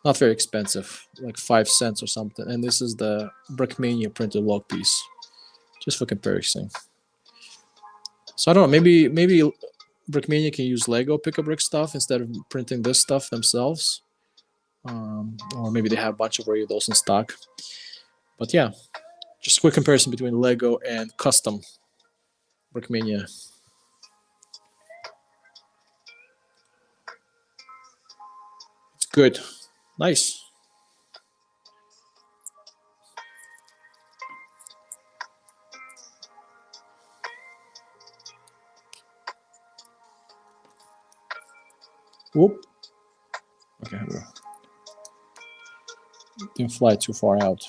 not very expensive, like 5 cents or something. And this is the Brickmania printed log piece, just for comparison. So I don't know, maybe Brickmania can use Lego Pick a Brick stuff instead of printing this stuff themselves. Or maybe they have a bunch of already those in stock. But yeah, just a quick comparison between Lego and custom Brickmania. It's good. Nice. Whoop. Okay, didn't fly too far out.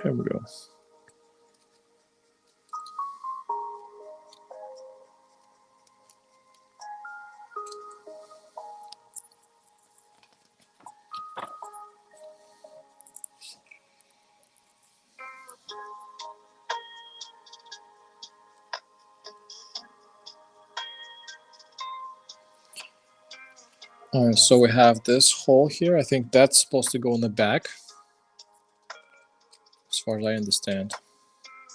Here we go. All right, so we have this hole here. I think that's supposed to go in the back, as far as I understand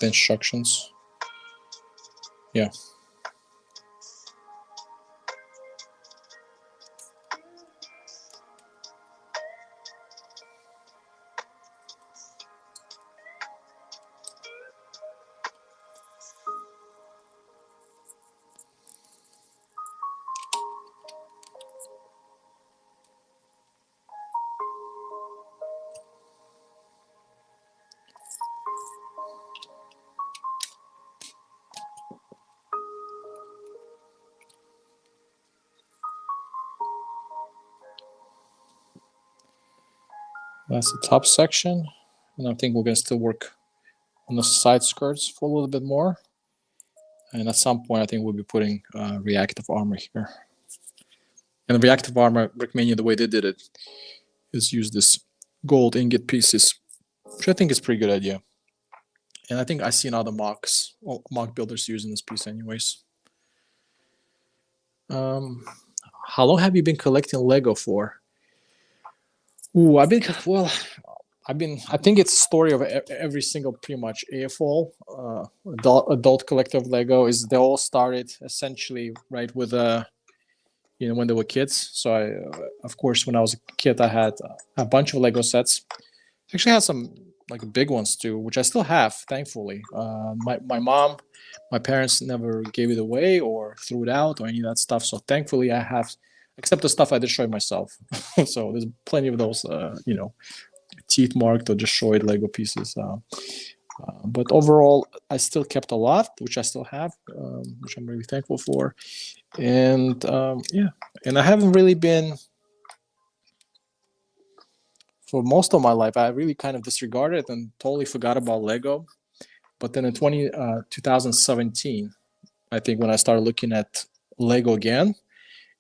the instructions. Yeah. That's the top section. And I think we're going to still work on the side skirts for a little bit more. And at some point, I think we'll be putting reactive armor here. And the reactive armor, Brickmania, the way they did it, is use this gold ingot pieces, which I think is a pretty good idea. And I think I've seen other mock builders using this piece anyways. How long have you been collecting Lego for? Ooh, I think it's a story of every single pretty much AFOL adult collective Lego. Is they all started essentially right with when they were kids. So of course, when I was a kid, I had a bunch of Lego sets. Actually, had some like big ones too, which I still have, thankfully. My mom, my parents never gave it away or threw it out or any of that stuff. So thankfully, I have, except the stuff I destroyed myself. So there's plenty of those, teeth marked or destroyed Lego pieces. But overall, I still kept a lot, which I still have, which I'm really thankful for. And and I haven't really been, for most of my life, I really kind of disregarded and totally forgot about Lego. But then in 2017, I think when I started looking at Lego again,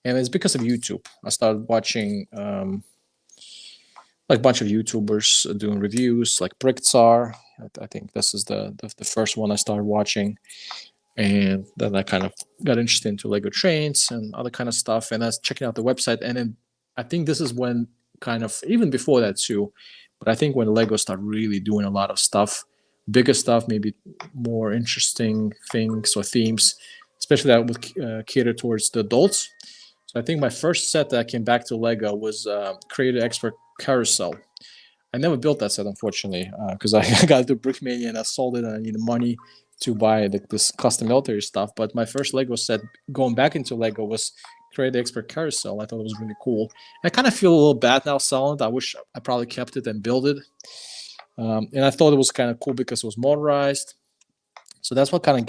and it's because of YouTube. I started watching like a bunch of YouTubers doing reviews, like Bricktsar. I think this is the first one I started watching. And then I kind of got interested into Lego trains and other kind of stuff. And I was checking out the website. And then I think this is when kind of, even before that too, but I think when Lego started really doing a lot of stuff, bigger stuff, maybe more interesting things or themes especially that would cater towards the adults. So I think my first set that I came back to Lego was Creator Expert Carousel. I never built that set, unfortunately, because I got to Brickmania and I sold it and I needed money to buy this custom military stuff. But my first Lego set going back into Lego was Create the Expert Carousel. I thought it was really cool. I kind of feel a little bad now selling it. I wish I probably kept it and built it. And I thought it was kind of cool because it was motorized. So that's what kind of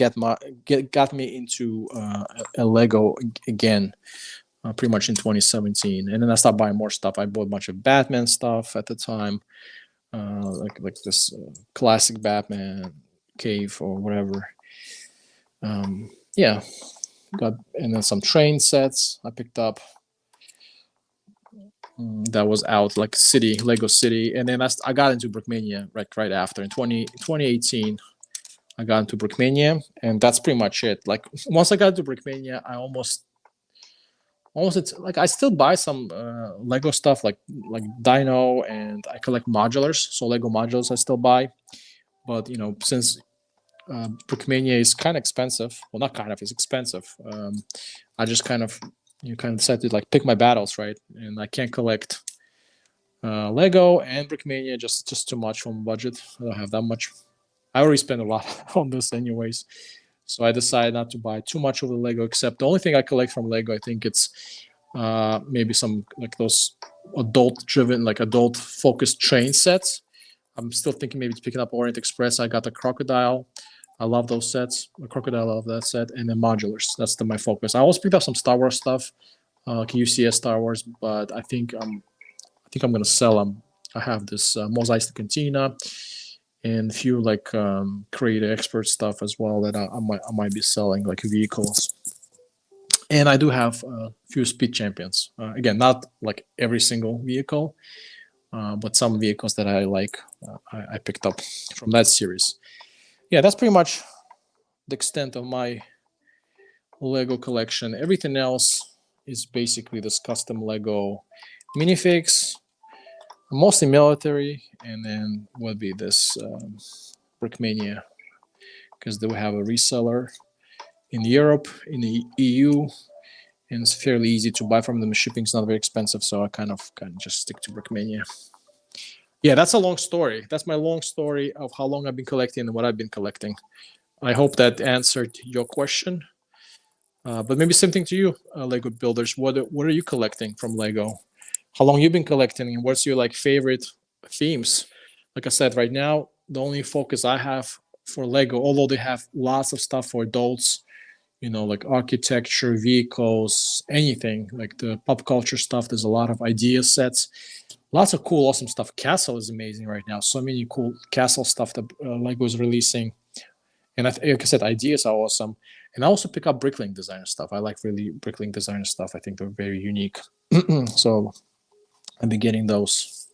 got me into a Lego again, pretty much in 2017. And then I started buying more stuff. I bought a bunch of Batman stuff at the time, like this classic Batman cave or whatever. Yeah, and then some train sets I picked up. That was out, like Lego City, and then I got into Brickmania right after in 2018. I got into Brickmania, and that's pretty much it. Like once I got into Brickmania, I almost it's like I still buy some Lego stuff like Dino, and I collect modulars. So Lego modulars I still buy, but since Brickmania is kind of expensive, well, not kind of, it's expensive. I just kind of decided to like pick my battles, right? And I can't collect Lego and Brickmania, just too much from budget. I don't have that much. I already spent a lot on this anyways. So I decided not to buy too much of the Lego, except the only thing I collect from Lego, I think it's maybe some like those adult-driven, like adult-focused train sets. I'm still thinking maybe picking up Orient Express. I got the Crocodile. I love those sets. The Crocodile, I love that set. And then modulars. That's my focus. I also picked up some Star Wars stuff, like UCS Star Wars, but I think I'm gonna sell them. I have this Mos Eisley Cantina and a few like Creator Expert stuff as well that I might be selling, like vehicles. And I do have a few Speed Champions. Again, not like every single vehicle, but some vehicles that I like, I picked up from that series. Yeah, that's pretty much the extent of my Lego collection. Everything else is basically this custom Lego minifigs, mostly military, and then would be this Brickmania, because they will have a reseller in Europe, in the EU, and it's fairly easy to buy from them. The shipping's not very expensive, so I kind of just stick to Brickmania. Yeah, that's a long story. That's my long story of how long I've been collecting and what I've been collecting. I hope that answered your question. But maybe same thing to you, Lego builders. What are you collecting from Lego? How long you been collecting, and what's your like favorite themes? Like I said, right now the only focus I have for Lego, although they have lots of stuff for adults, like architecture, vehicles, anything like the pop culture stuff. There's a lot of idea sets. Lots of cool, awesome stuff. Castle is amazing right now. So many cool castle stuff that Lego is releasing. And like I said, ideas are awesome. And I also pick up Bricklink designer stuff. I like really Bricklink designer stuff. I think they're very unique. So I've been getting those.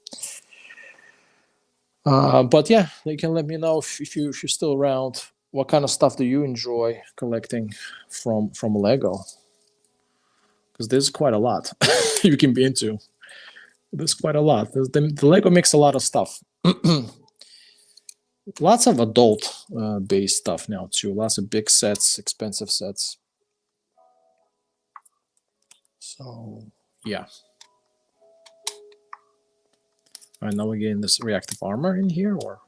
But yeah, you can let me know if you're still around. What kind of stuff do you enjoy collecting from Lego? Because there's quite a lot you can be into. There's quite a lot. The Lego makes a lot of stuff. Lots of adult based stuff now too. Lots of big sets, expensive sets. So yeah. All right, now we're getting this reactive armor in here, or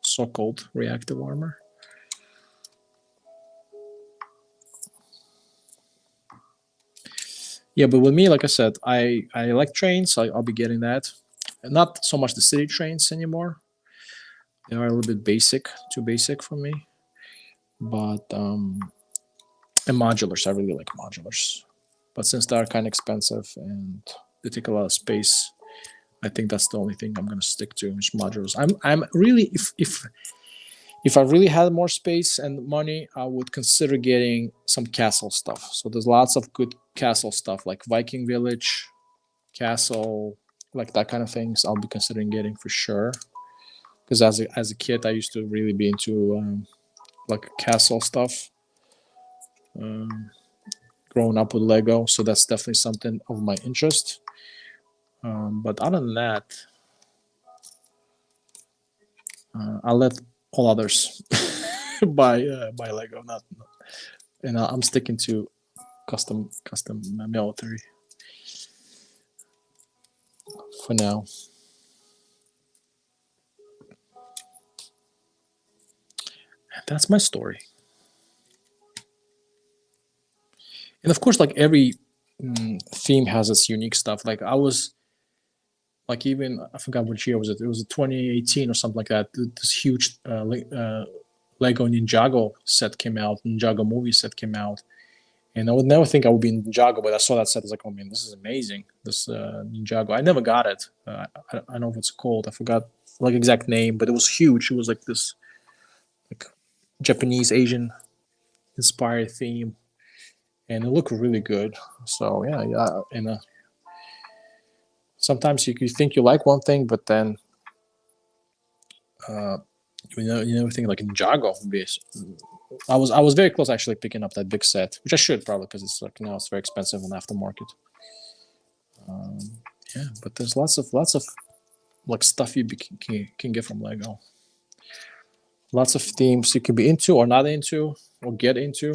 so-called reactive armor. Yeah, but with me, like I said, I like trains. I'll be getting that. Not so much the city trains anymore. They are a little bit too basic for me. But and modulars, I really like modulars. But since they're kind of expensive and they take a lot of space, I think that's the only thing I'm gonna stick to is modulars. I'm really if I really had more space and money, I would consider getting some castle stuff. So there's lots of good castle stuff like Viking Village, castle, like that kind of things. I'll be considering getting for sure. Because as a kid, I used to really be into like castle stuff. Growing up with Lego, so that's definitely something of my interest. But other than that, I'll let all others buy Lego. Not and I'm sticking to custom military for now. That's my story. And of course, like every theme has its unique stuff. Like I was, like even I forgot which year was it. It was 2018 or something like that. This huge Lego Ninjago set came out. Ninjago movie set came out, and I would never think I would be in Ninjago, but I saw that set. I was like, oh man, this is amazing. This Ninjago. I never got it. I don't know if it's called. I forgot like exact name, but it was huge. It was like this like Japanese Asian inspired theme, and it looked really good. So yeah, and sometimes you think you like one thing, but then you never think like Ninjago. I was very close actually picking up that big set, which I should probably because it's like now it's very expensive on aftermarket. Yeah, but there's lots of like stuff you can get from Lego. Lots of themes you can be into or not into or get into.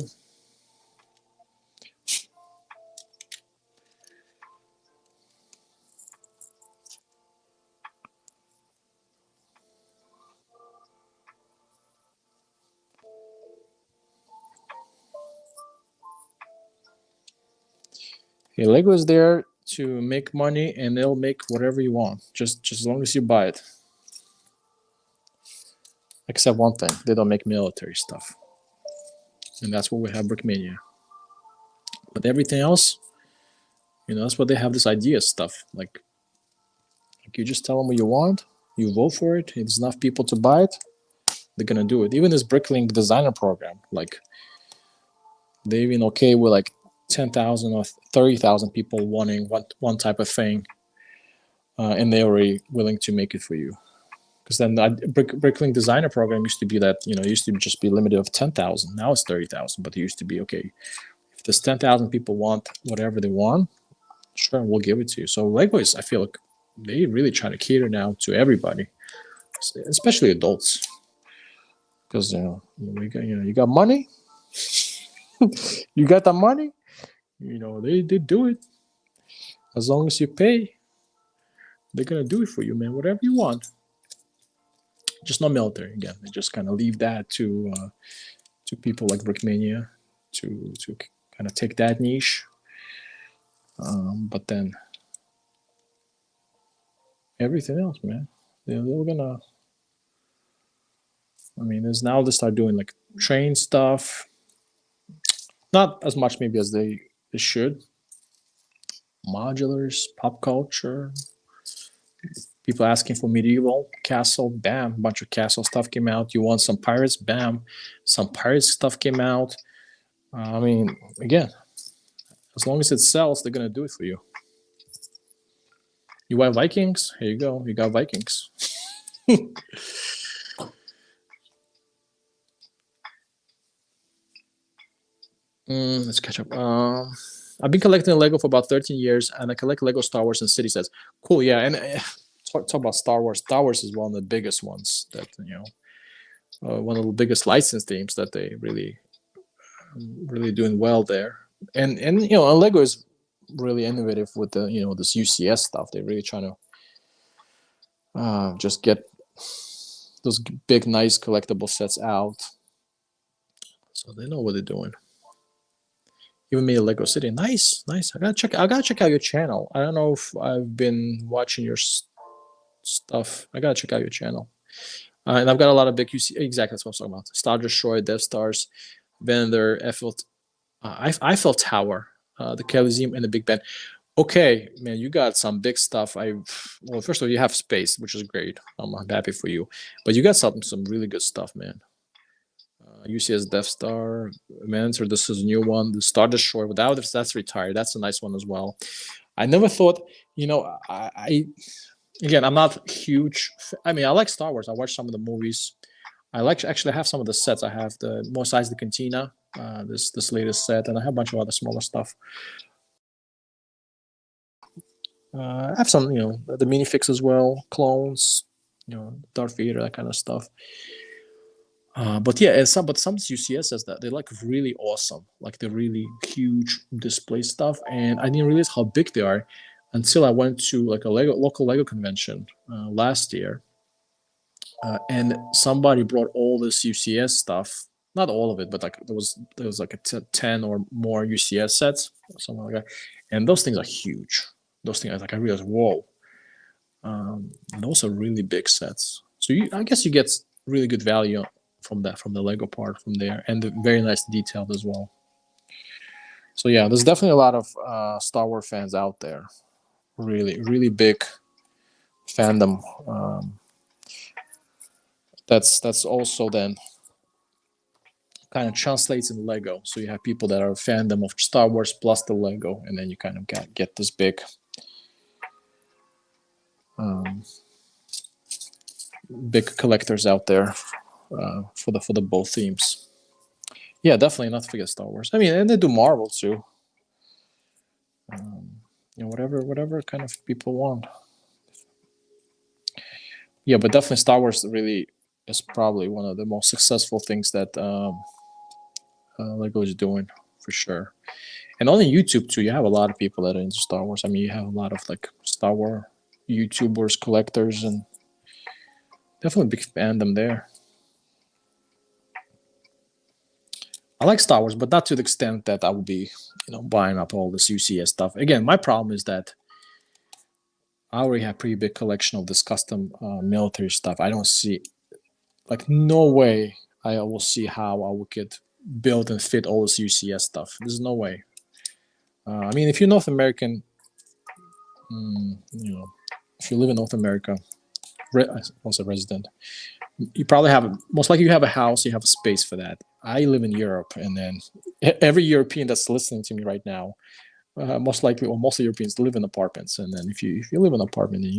Okay, Lego is there to make money, and they'll make whatever you want, just as long as you buy it. Except one thing, they don't make military stuff, and that's where we have Brickmania. But everything else, that's what they have this idea stuff. Like you just tell them what you want, you vote for it. If there's enough people to buy it, they're gonna do it. Even this Bricklink designer program, like they even okay with like 10,000 or 30,000 people wanting one type of thing, and they're already willing to make it for you. Because then the Bricklink designer program used to be that it used to just be limited of 10,000. Now it's 30,000, but it used to be okay. If there's 10,000 people want whatever they want, sure, we'll give it to you. So likewise, I feel like they really try to cater now to everybody, especially adults, because you got money, you got the money, they do it. As long as you pay, they're gonna do it for you, man. Whatever you want. Just not military again. They just kind of leave that to people like Brickmania to kind of take that niche. But then everything else, man, they're gonna. I mean, there's now they start doing like train stuff. Not as much maybe as they should. Modulars, pop culture. People asking for medieval castle, bam, a bunch of castle stuff came out. You want some pirates, bam, some pirates stuff came out. I mean, again, as long as it sells, they're gonna do it for you. You want Vikings? Here you go. You got Vikings. Let's catch up. I've been collecting Lego for about 13 years, and I collect Lego Star Wars and City sets. Cool, yeah. And talk about Star Wars. Star Wars is one of the biggest ones that one of the biggest license themes that they really doing well there. And Lego is really innovative with the this UCS stuff. They're really trying to just get those big, nice collectible sets out. So they know what they're doing. Even made a Lego City. Nice. I gotta check out your channel. I don't know if I've been watching your stuff. I gotta check out your channel. And I've got a lot of big UC. Exactly, that's what I'm talking about. Star Destroyer, Death Stars, Venator, Eiffel Tower, the Coliseum, and the Big Ben. Okay, man, you got some big stuff. Well, first of all, you have space, which is great. I'm happy for you. But you got some really good stuff, man. UCS Death Star, Venator, this is a new one. The Star Destroyer, without if that's retired. That's a nice one as well. I never thought, again, I'm not huge. I mean, I like Star Wars. I watched some of the movies. I actually have some of the sets. I have the Mos Eisley Cantina, this latest set, and I have a bunch of other smaller stuff. I have some, the minifix as well, clones, Darth Vader, that kind of stuff. But yeah, and some UCSs that they're like really awesome, like they're really huge display stuff, and I didn't realize how big they are until I went to like a local Lego convention last year, and somebody brought all this UCS stuff, not all of it, but like there was like 10 or more UCS sets, something like that, and those things are huge. Those things, like I realized, whoa, those are really big sets. So I guess you get really good value from that, from the Lego part from there, and the very nice detailed as well. So yeah, there's definitely a lot of Star Wars fans out there. Really, really big fandom. That's also then kind of translates in Lego. So you have people that are fandom of Star Wars plus the Lego, and then you kind of get this big, um, big collectors out there for the both themes. Yeah, definitely not to forget Star Wars. I mean, and they do Marvel too. Whatever kind of people want. Yeah, but definitely Star Wars really is probably one of the most successful things that Lego is doing for sure. And on YouTube too, you have a lot of people that are into Star Wars. I mean, you have a lot of like Star Wars YouTubers, collectors, and definitely big fandom there. I like Star Wars, but not to the extent that I would be, buying up all this UCS stuff. Again, my problem is that I already have a pretty big collection of this custom military stuff. I don't see, like, no way I will see how I would get build and fit all this UCS stuff. There's no way. I mean, if you're North American, if you live in North America, also resident, you probably have, most likely you have a house, you have a space for that. I live in Europe, and then every European that's listening to me right now, most likely, or most Europeans live in apartments, and then if you live in an apartment, then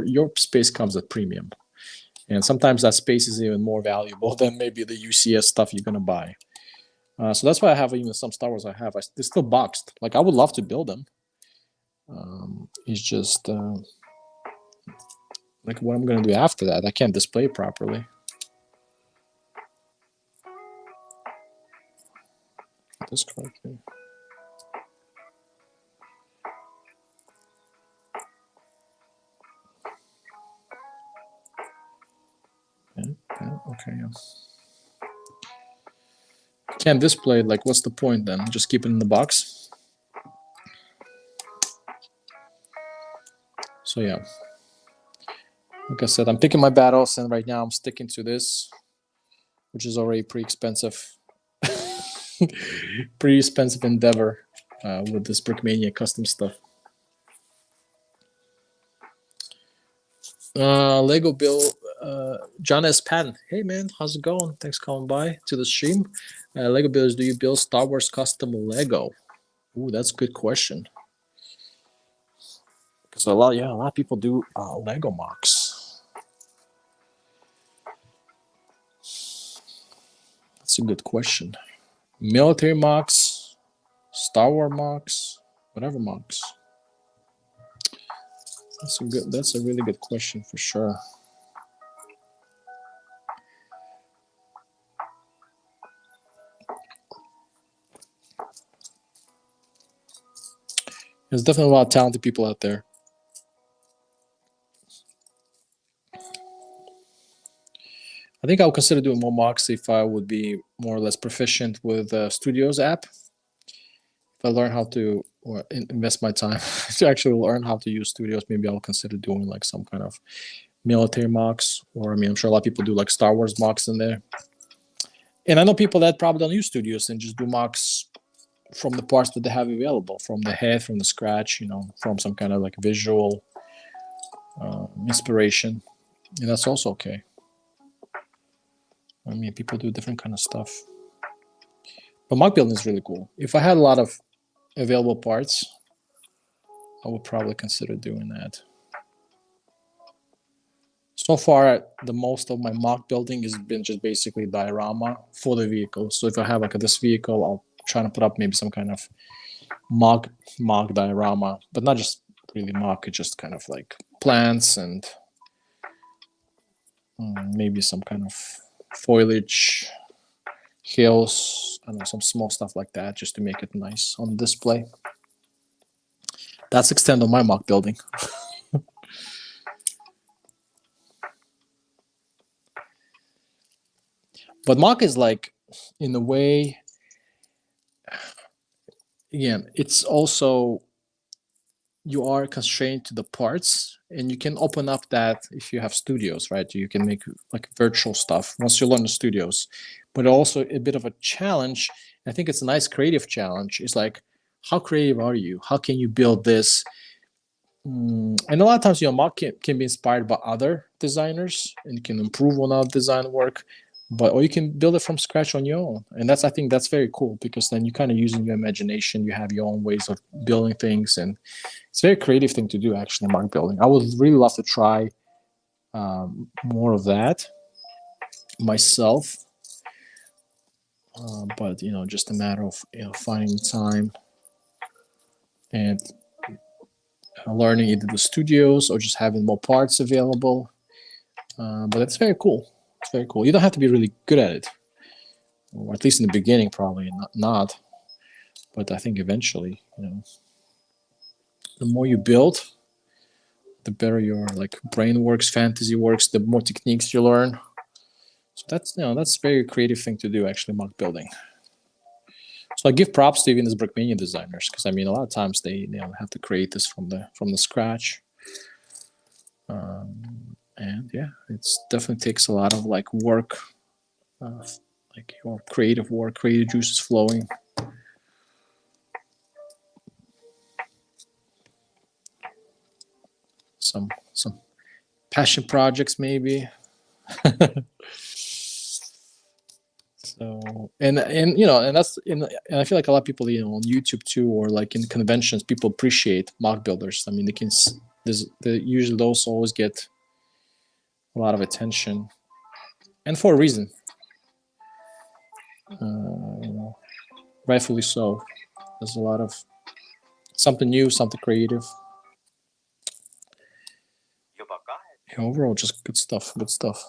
your space comes at premium, and sometimes that space is even more valuable than maybe the UCS stuff you're gonna buy. So that's why I have even some Star Wars I have. They're still boxed. Like I would love to build them. It's just like what I'm gonna do after that. I can't display it properly. This correctly. Okay. Yeah. Can't display it. Like, what's the point then? Just keep it in the box. So yeah. Like I said, I'm picking my battles, and right now I'm sticking to this, which is already pretty expensive. Pretty expensive endeavor with this Brickmania custom stuff. Lego Bill, John S. Patton. Hey man, how's it going? Thanks for coming by to the stream. Lego Builders, do you build Star Wars custom Lego? Ooh, that's a good question. Because a lot of people do Lego mocks. That's a good question. Military mocks, Star Wars mocks, whatever mocks. That's a really good question for sure. There's definitely a lot of talented people out there. I think I would consider doing more mocks if I would be more or less proficient with Studios app. If I learn how to invest my time to actually learn how to use Studios, maybe I'll consider doing like some kind of military mocks. Or I mean, I'm sure a lot of people do like Star Wars mocks in there. And I know people that probably don't use Studios and just do mocks from the parts that they have available, from the head, from the scratch, from some kind of like visual inspiration. And that's also okay. I mean, people do different kind of stuff. But mock building is really cool. If I had a lot of available parts, I would probably consider doing that. So far, the most of my mock building has been just basically diorama for the vehicle. So if I have like this vehicle, I'll try to put up maybe some kind of mock diorama, but not just really mock, it's just kind of like plants and maybe some kind of foliage, hills, I don't know, some small stuff like that, just to make it nice on display. That's the extent of my mock building. But mock is like, in a way, again, it's also, you are constrained to the parts, and you can open up that if you have studios, right? You can make like virtual stuff once you learn the studios. But also a bit of a challenge, I think it's a nice creative challenge, is like, how creative are you? How can you build this? And a lot of times, mock can be inspired by other designers and can improve on our design work, or you can build it from scratch on your own. And I think that's very cool, because then you kind of using your imagination, you have your own ways of building things, and it's a very creative thing to do, actually, mock building. I would really love to try more of that myself, but just a matter of finding time and learning either the studios or just having more parts available. But it's very cool. It's very cool. You don't have to be really good at it, or at least in the beginning, probably not. But I think eventually, the more you build, the better your brain works, fantasy works, the more techniques you learn. So that's that's a very creative thing to do, actually, mock building. So I give props to even these Brickmania designers, because a lot of times they have to create this from the scratch. And yeah, it definitely takes a lot of work, your creative work, creative juices flowing. Some passion projects, maybe. So and that's and I feel like a lot of people on YouTube too, or in conventions, people appreciate mock builders. They can usually those always get a lot of attention, and for a reason. Rightfully so. There's a lot of something new, something creative. Yeah, overall, just good stuff. Good stuff.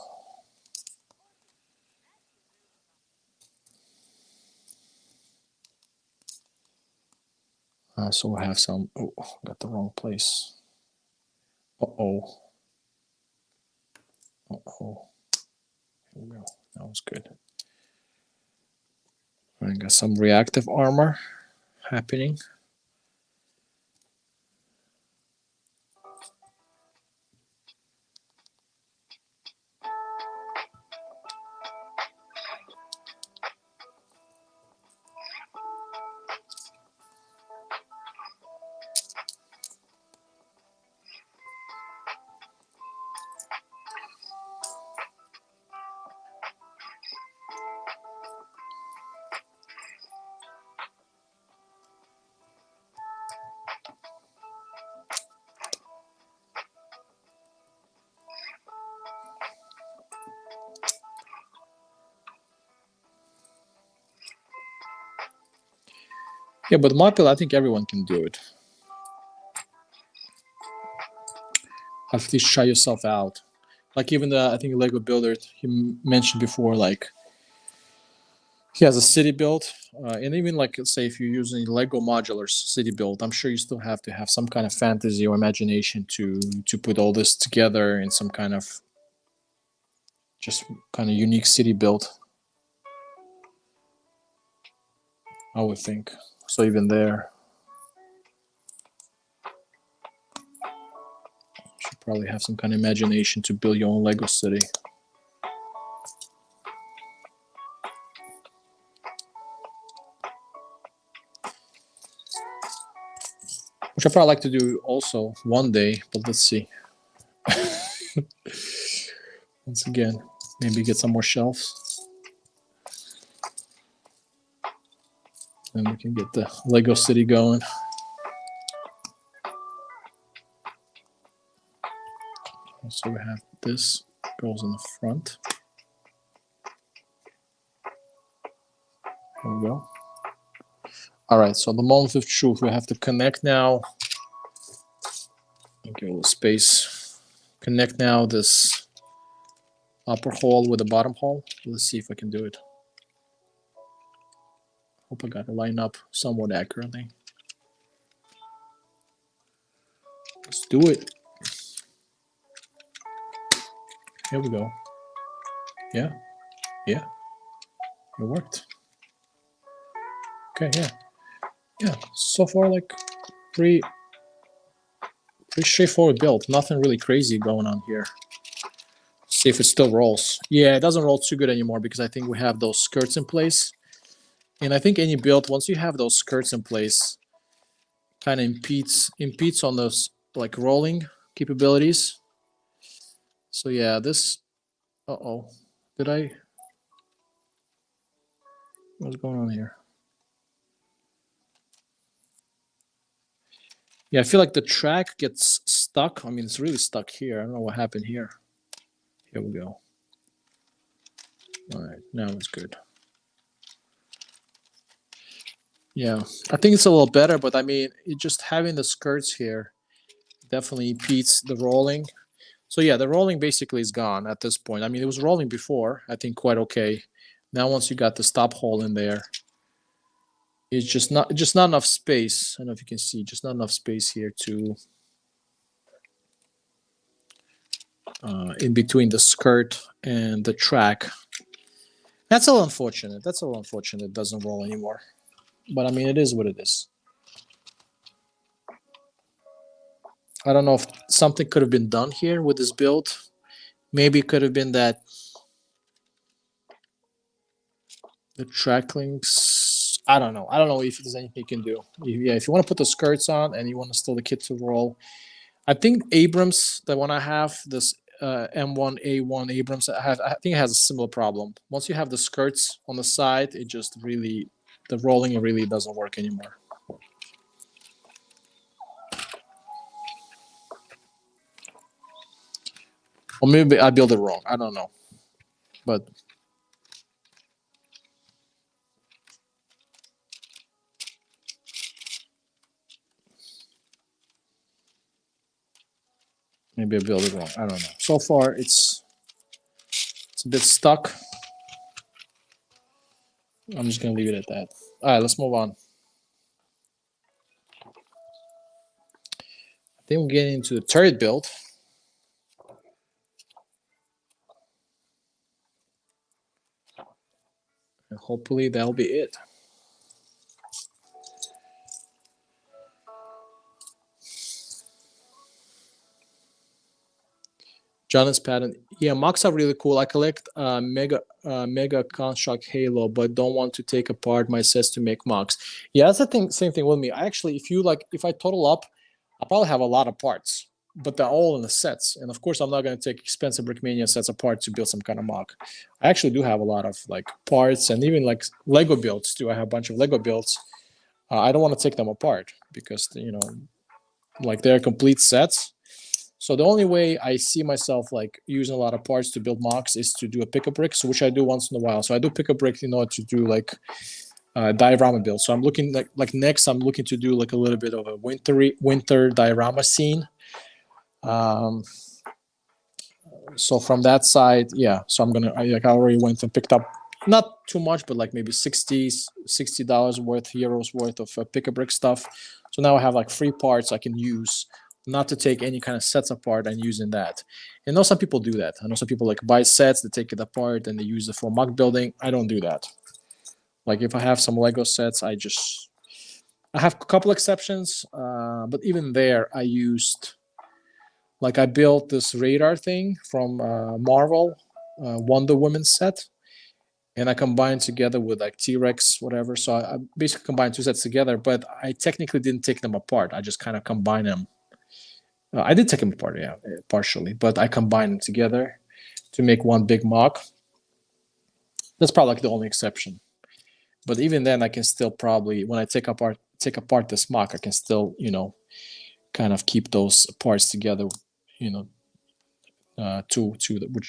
So we'll have some. Oh, got the wrong place. Uh-oh. Uh-oh. Here we go. That was good. I got some reactive armor happening. Yeah, but mock build, I think everyone can do it. At least try yourself out. Even I think Lego builder he mentioned before, he has a city build, and even say if you're using Lego modulars city build, I'm sure you still have to have some kind of fantasy or imagination to put all this together in some kind of unique city build, I would think. So even there, you should probably have some kind of imagination to build your own Lego city. Which I probably like to do also one day, but let's see. Once again, maybe get some more shelves. And we can get the Lego city going. So we have this goes in the front. There we go. All right, so the moment of truth, we have to connect now. Give a little space. Connect now this upper hole with the bottom hole. Let's see if I can do it. Hope I got it lined up somewhat accurately. Let's do it. Here we go. Yeah, yeah, it worked. Okay, yeah. So far, like pretty straightforward build. Nothing really crazy going on here. See if it still rolls. Yeah, it doesn't roll too good anymore because I think we have those skirts in place. And I think any build, once you have those skirts in place, kind of impedes on those like rolling capabilities. So yeah, this. Uh-oh. Did I? What's going on here? Yeah, I feel like the track gets stuck. I mean, it's really stuck here. I don't know what happened here. Here we go. All right, now it's good. Yeah, I think it's a little better, but I mean, it just having the skirts here definitely impedes the rolling. So yeah, the rolling basically is gone at this point. I mean, it was rolling before, I think quite okay. Now once you got the stop hole in there, it's just not enough space. I don't know if you can see, just not enough space here to in between the skirt and the track. That's a little unfortunate. That's a little unfortunate. It doesn't roll anymore. But I mean, it is what it is. I don't know if something could have been done here with this build. Maybe it could have been that the track links. I don't know. I don't know if there's anything you can do. Yeah, if you want to put the skirts on and you want to still the kit to roll, I think Abrams, the one I have, this M1A1 Abrams, I think it has a similar problem. Once you have the skirts on the side, it just really, the rolling really doesn't work anymore. Or maybe I built it wrong. I don't know. But maybe I built it wrong. I don't know. So far, it's a bit stuck. I'm just going to leave it at that. All right, let's move on. I think we're getting into the turret build. And hopefully that'll be it. Jonathan's pattern. Yeah, mocks are really cool. I collect mega construct halo, but don't want to take apart my sets to make mocks. Yeah, that's the thing. Same thing with me. I actually, if I total up, I probably have a lot of parts, but they're all in the sets. And of course, I'm not going to take expensive Brickmania sets apart to build some kind of mock. I actually do have a lot of like parts and even like Lego builds too. I have a bunch of Lego builds. I don't want to take them apart because like they're complete sets. So the only way I see myself like using a lot of parts to build mocks is to do a pick a brick, so which I do once in a while. So I do pick a brick in order to do like diorama build. So I'm looking like next I'm looking to do like a little bit of a winter diorama scene. So from that side, yeah. So I'm gonna I already went and picked up not too much, but like maybe $60 worth, euros worth of pick a brick stuff. So now I have like 3 parts I can use, not to take any kind of sets apart and using that. And I know some people do that. I know some people like buy sets, they take it apart and they use it for mock building. I don't do that. Like if I have some Lego sets, I have a couple exceptions, but even there, I used, like I built this radar thing from Marvel, Wonder Woman set, and I combined together with like T-Rex, whatever. So I basically combined 2 sets together, but I technically didn't take them apart. I just kind of combined them. I did take them apart, yeah, partially, but I combined them together to make one big mock. That's probably like the only exception. But even then, I can still probably, when I take apart this mock, I can still, kind of keep those parts together, to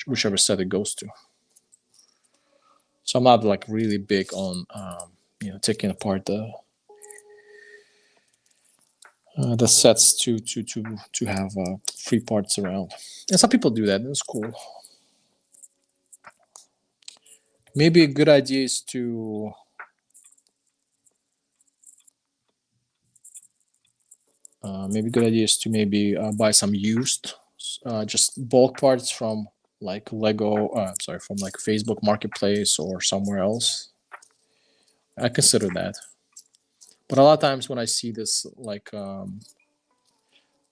whichever set it goes to. So I'm not like really big on, taking apart the sets to have 3 parts around. And some people do that, and it's cool. maybe a good idea is to buy some used, just bulk parts from like Lego. Sorry, from like Facebook Marketplace or somewhere else. I consider that. But a lot of times when I see this, like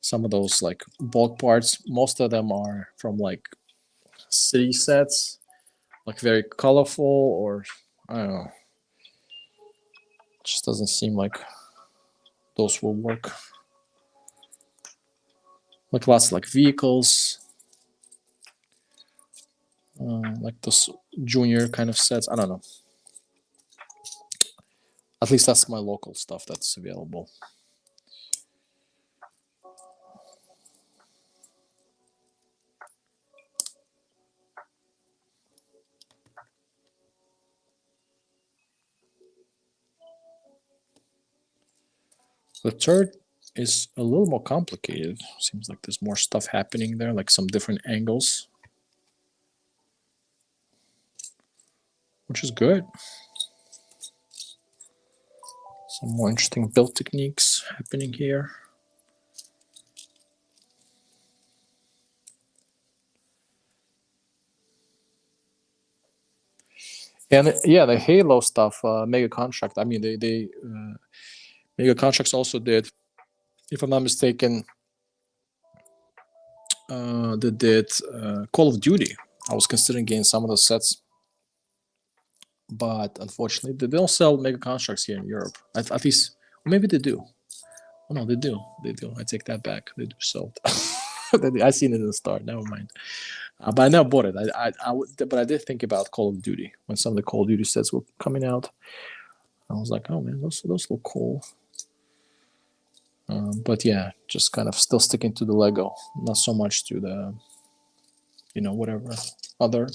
some of those like bulk parts, most of them are from like city sets, like very colorful, or I don't know. It just doesn't seem like those will work. Like lots of like vehicles, like those junior kind of sets. I don't know. At least that's my local stuff that's available. The third is a little more complicated. Seems like there's more stuff happening there, like some different angles, which is good. Some more interesting build techniques happening here. And yeah, the Halo stuff, Mega Contract. I mean, they Mega Contracts also did, if I'm not mistaken, they did Call of Duty. I was considering getting some of those sets, but unfortunately, they don't sell Mega Contracts here in Europe. At least, maybe they do. Oh no, they do. They do. I take that back. They do sell. I seen it in the start. Never mind. But I never bought it. But I did think about Call of Duty when some of the Call of Duty sets were coming out. I was like, oh man, those look cool. But yeah, just kind of still sticking to the Lego, not so much to the, whatever other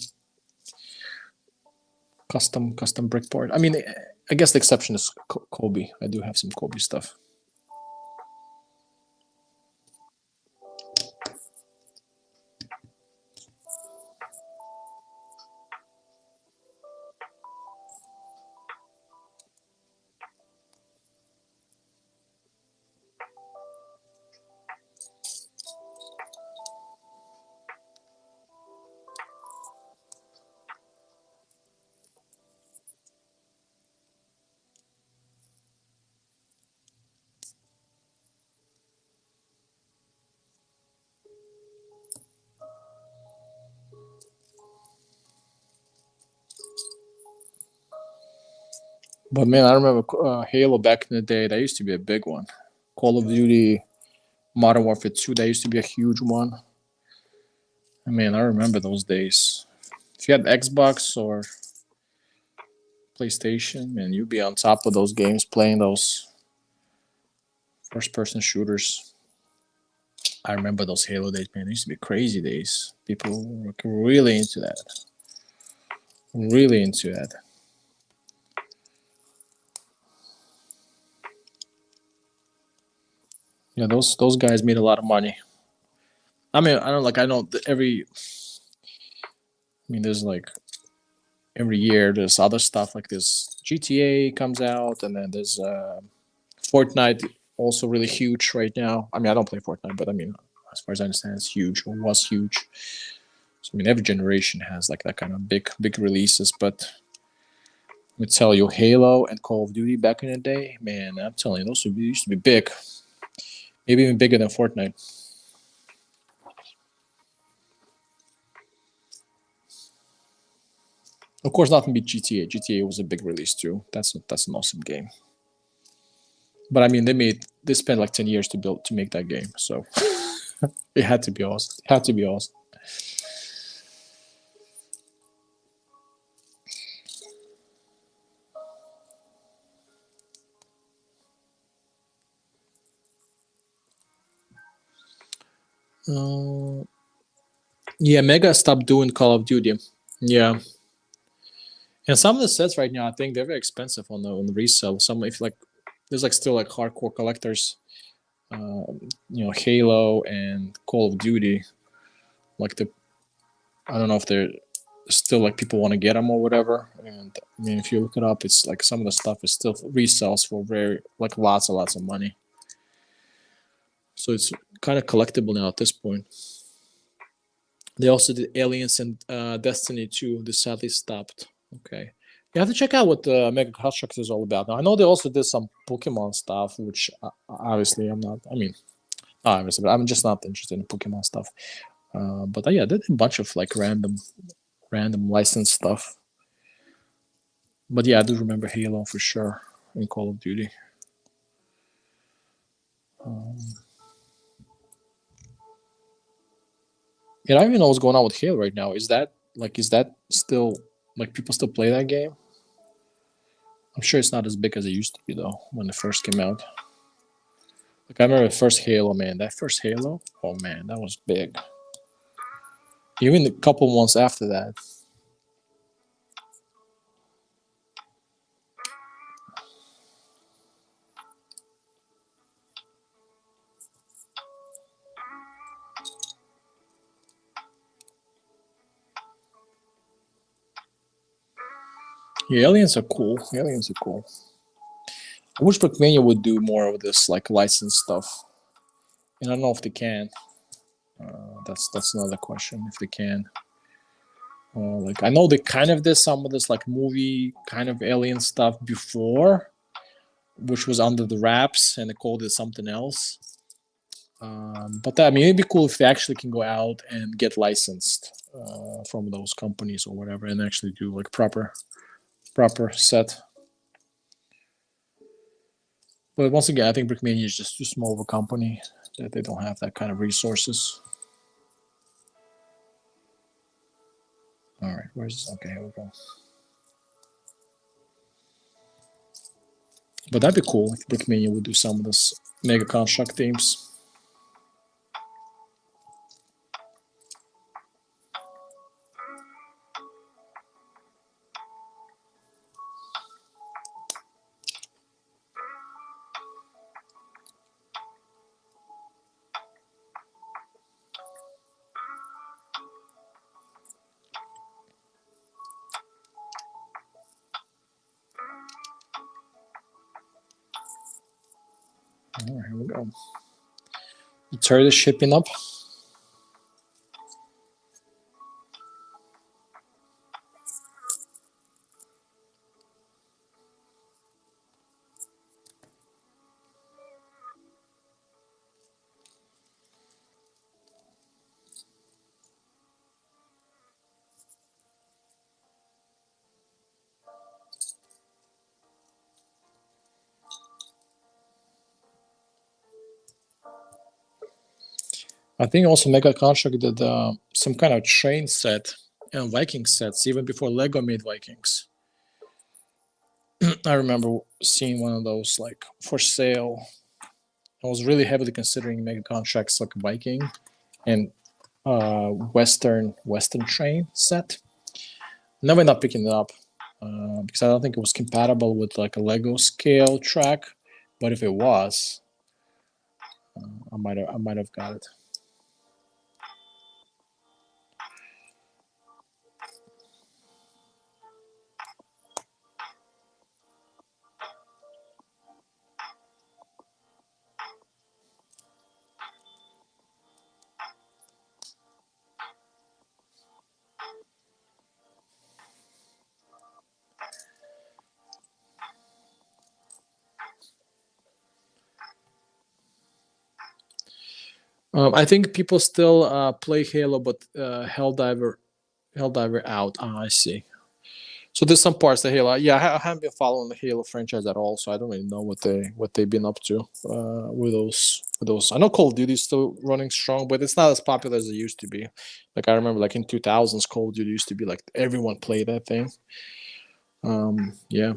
custom brick part. I mean, I guess the exception is Kobe. I do have some Kobe stuff. But man, I remember Halo back in the day. That used to be a big one. Call of Duty, Modern Warfare 2. That used to be a huge one. I mean, I remember those days. If you had Xbox or PlayStation, man, you'd be on top of those games playing those first-person shooters. I remember those Halo days, man. They used to be crazy days. People were really into that. Really into that. Yeah, those guys made a lot of money. I mean, I know there's like every year there's other stuff like this. GTA comes out, and then there's Fortnite, also really huge right now. I mean, I don't play Fortnite, but I mean, as far as I understand, it's huge or was huge. So I mean, every generation has like that kind of big releases. But I would tell you, Halo and Call of Duty back in the day, man, I'm telling you, those used to be big, maybe even bigger than Fortnite. Of course, nothing beat GTA. GTA was a big release too. That's an awesome game. But I mean, they spent like 10 years to make that game, so it had to be awesome. It had to be awesome. Yeah, Mega stopped doing Call of Duty. Yeah, and some of the sets right now, I think they're very expensive on the resale. Some if like there's like still like hardcore collectors, Halo and Call of Duty. Like I don't know if they're still like people want to get them or whatever. And I mean, if you look it up, it's like some of the stuff is still resells for very like lots and lots of money. So it's kind of collectible now at this point. They also did Aliens and Destiny 2. They sadly stopped. Okay. You have to check out what the Mega Construct is all about. Now, I know they also did some Pokemon stuff, which obviously I'm not, I mean, not obviously, but I'm just not interested in Pokemon stuff. But yeah, they did a bunch of like random licensed stuff. But yeah, I do remember Halo for sure in Call of Duty. Yeah, I don't even know what's going on with Halo right now. Is that still like people still play that game? I'm sure it's not as big as it used to be though when it first came out. Like I remember the first Halo, man. That first Halo, oh man, that was big. Even a couple months after that. Yeah, aliens are cool. Aliens are cool. I wish Brickmania would do more of this like licensed stuff. And I don't know if they can. That's another question if they can. Like I know they kind of did some of this like movie kind of alien stuff before, which was under the wraps, and they called it something else. But I mean, it'd be cool if they actually can go out and get licensed from those companies or whatever, and actually do like proper set. But once again, I think Brickmania is just too small of a company that they don't have that kind of resources. All right, where's this? Okay, here we go. But that'd be cool if Brickmania would do some of this Mega Construct themes. All right, here we go. The turret is shipping up. I think also Mega Construct did some kind of train set and Viking sets even before Lego made Vikings. I remember seeing one of those like for sale. I was really heavily considering Mega Constructs like Viking and Western train set. Never ended up picking it up because I don't think it was compatible with like a Lego scale track. But if it was, I might have got it. I think people still play Halo, but Helldiver out. Ah, I see. So there's some parts of Halo. Yeah, I haven't been following the Halo franchise at all, so I don't really know what they've been up to with those. I know Call of Duty is still running strong, but it's not as popular as it used to be. Like I remember, like in 2000s, Call of Duty used to be like everyone played that thing. Yeah.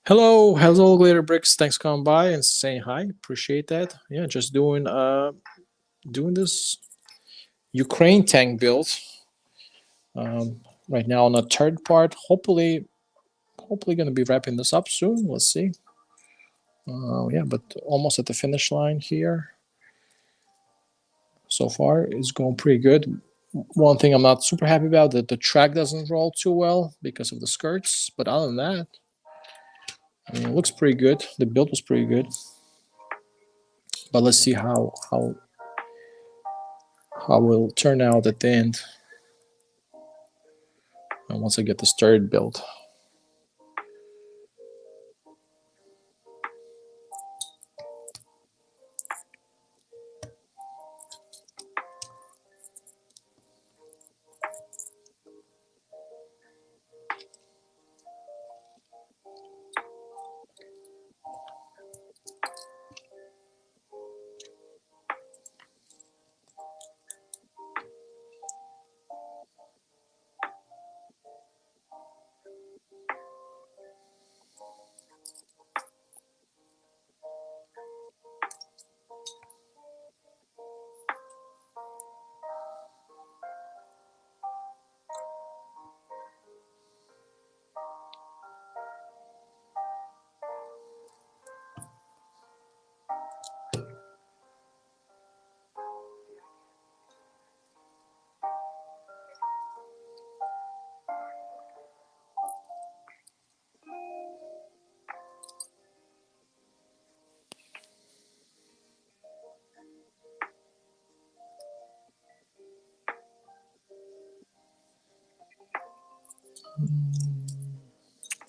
Hello, Glitter Bricks. Thanks for coming by and saying hi. Appreciate that. Yeah, just doing this Ukraine tank build. Right now on the third part. Hopefully going to be wrapping this up soon. Let's see. Yeah, but almost at the finish line here. So far, it's going pretty good. One thing I'm not super happy about, that the track doesn't roll too well because of the skirts. But other than that, I mean, it looks pretty good. The build was pretty good. But let's see how it will turn out at the end. And once I get the started build.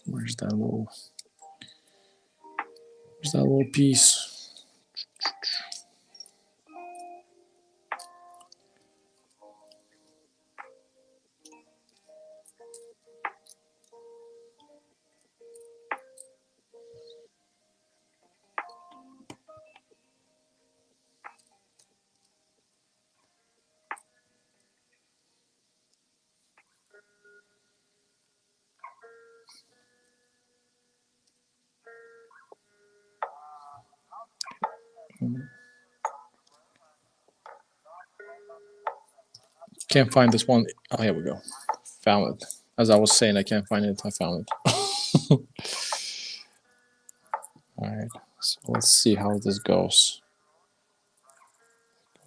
Where's that little piece? Can't find this one. Oh, here we go. Found it. As I was saying, I can't find it. I found it. All right. So let's see how this goes.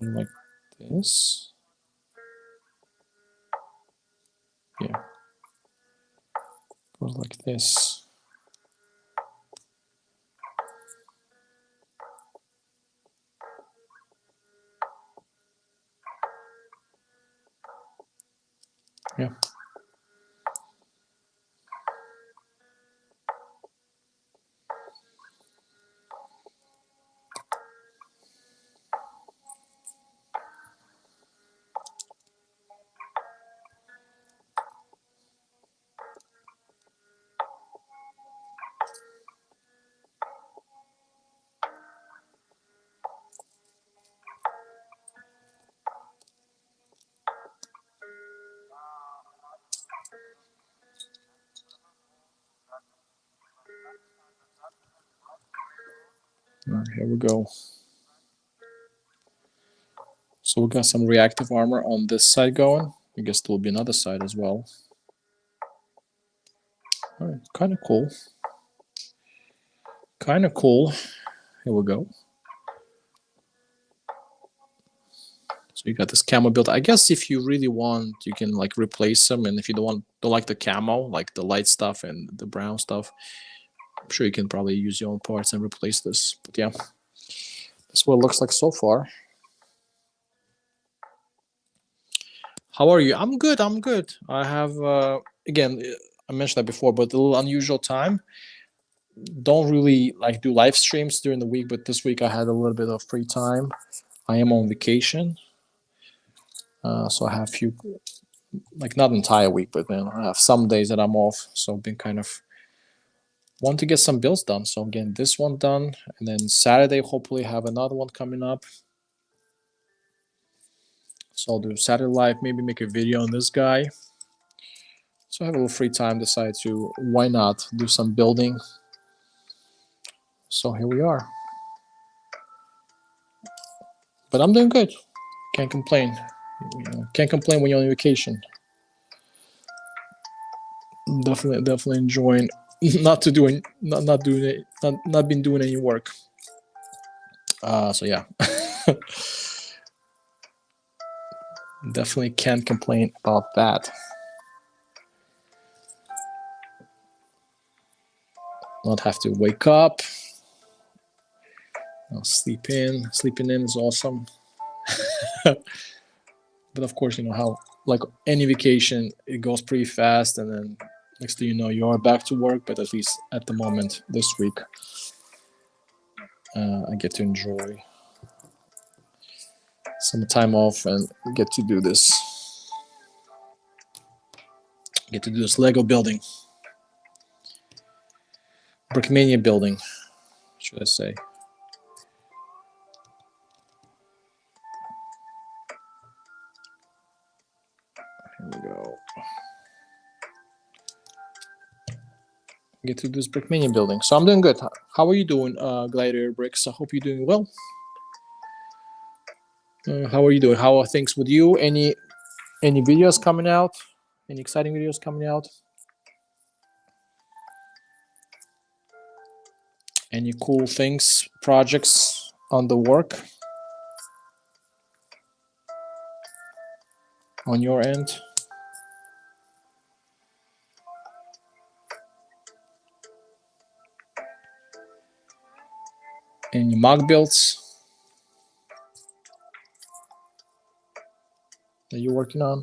Like this. Yeah. Goes like this. Yeah. All right, here we go. So we got some reactive armor on this side going. I guess there will be another side as well. All right, kind of cool. Kind of cool. Here we go. So you got this camo build. I guess if you really want, you can like replace them. And if you don't like the camo, like the light stuff and the brown stuff, I'm sure you can probably use your own parts and replace this. But yeah, that's what it looks like so far. How are you? I'm good. I'm good. I have, again, I mentioned that before, but a little unusual time. Don't really like do live streams during the week, but this week I had a little bit of free time. I am on vacation. So I have a few, like not entire week, but then I have some days that I'm off. So I've been kind of want to get some builds done. So I'm getting this one done. And then Saturday, hopefully have another one coming up. So I'll do Saturday live, maybe make a video on this guy. So I have a little free time, decide to, why not, do some building. So here we are. But I'm doing good. Can't complain. Can't complain when you're on vacation. Definitely enjoying not been doing any work. So yeah. Definitely can't complain about that. Not have to wake up. Sleep in. Sleeping in is awesome. But of course, you know how, like any vacation, it goes pretty fast, and then next thing you know, you are back to work. But at least at the moment, this week, I get to enjoy some time off and get to do this. Get to do this Lego building, Brickmania building, should I say? Here we go. Get to do this Brickmania building. So I'm doing good. How are you doing, Glider Bricks? I hope you're doing well. How are you doing? How are things with you? Any videos coming out? Any exciting videos coming out? Any cool things, projects on the work on your end? Any mock builds that you're working on?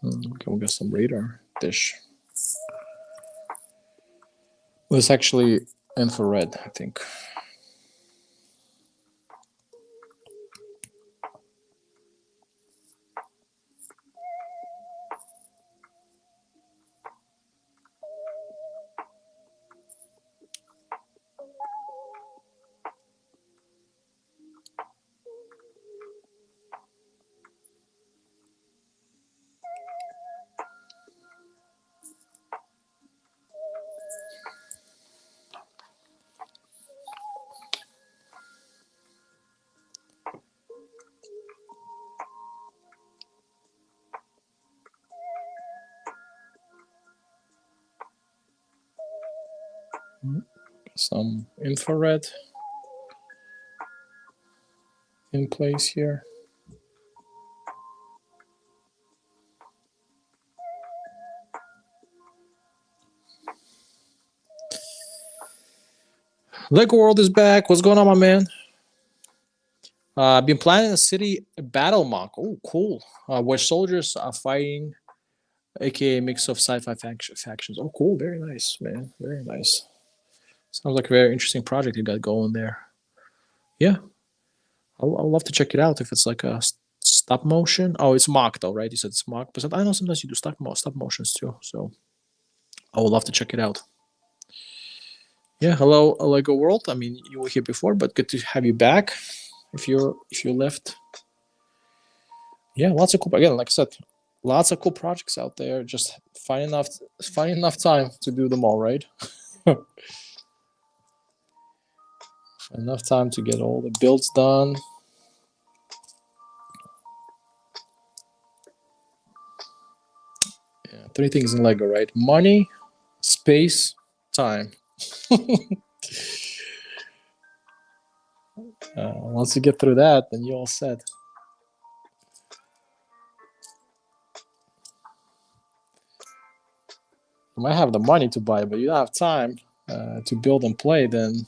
Okay, we got some radar dish. Well, it's actually infrared, I think. Some infrared in place here. Lego World is back. What's going on, my man? I've been planning a city battle mock. Oh, cool. Where soldiers are fighting, aka a mix of sci-fi factions. Oh, cool. Very nice, man. Very nice. Sounds like a very interesting project you got going there. Yeah, I'll love to check it out if it's like a stop motion. Oh, it's mock though, right? You said it's mock, but I know sometimes you do stop motions too. So I would love to check it out. Yeah, hello, Lego World. I mean, you were here before, but good to have you back. If you left, yeah, lots of cool. Again, like I said, lots of cool projects out there. Just find enough time to do them all, right? Enough time to get all the builds done. Yeah, 3 things in Lego, right? Money, space, time. Once you get through that, then you're all set. You might have the money to buy, but you don't have time to build and play, then,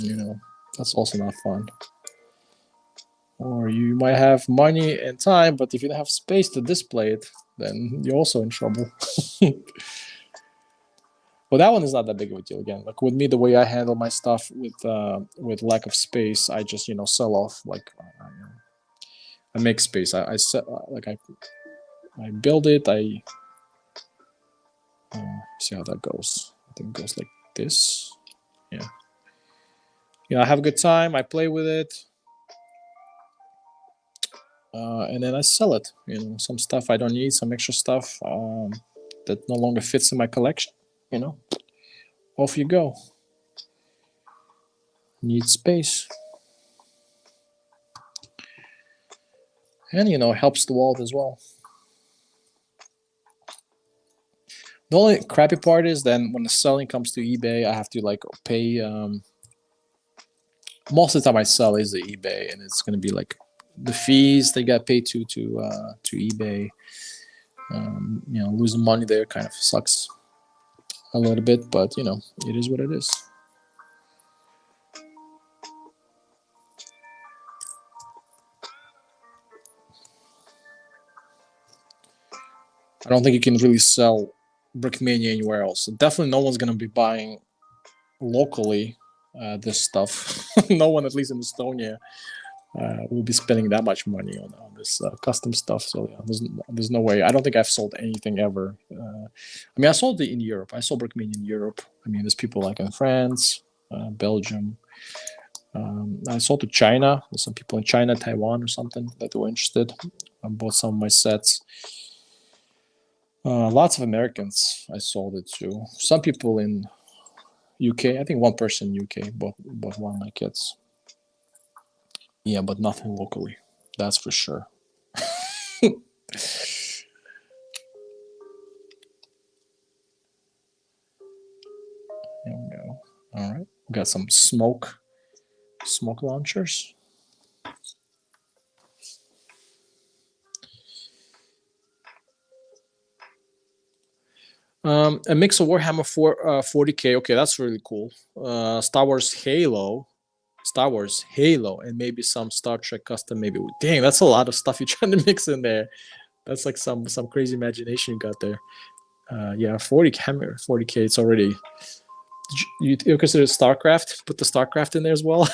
you know, that's also not fun. Or you might have money and time, but if you don't have space to display it, then you're also in trouble. Well, that one is not that big of a deal. Again, like with me, the way I handle my stuff with lack of space, I just sell off. Like I make space. I set like I build it. I see how that goes. I think it goes like this. Yeah. I have a good time. I play with it, and then I sell it. Some stuff I don't need, some extra stuff that no longer fits in my collection. Off you go. Need space, and it helps the wallet as well. The only crappy part is then when the selling comes to eBay, I have to like pay. Most of the time, I sell is the eBay, and it's going to be like the fees they got paid to eBay. Losing money there kind of sucks a little bit, but it is what it is. I don't think you can really sell Brickmania anywhere else. Definitely, no one's going to be buying locally this stuff. No one, at least in Estonia, will be spending that much money on this custom stuff. So there's no way. I don't think I've sold anything ever. I sold it in Europe. I sold Brickmania in Europe. There's people like in France, Belgium. I sold to China. There's some people in China, Taiwan, or something that were interested. I bought some of my sets. Lots of Americans I sold it to. Some people in UK. I think one person in UK bought one of my kits. Yeah, but nothing locally. That's for sure. There we go. All right. We got some smoke launchers. A mix of Warhammer 40K. Okay, that's really cool. Star Wars Halo, and maybe some Star Trek custom. Maybe. Dang, that's a lot of stuff you're trying to mix in there. That's like some crazy imagination you got there. Yeah, 40K. It's already. You consider StarCraft? Put the StarCraft in there as well.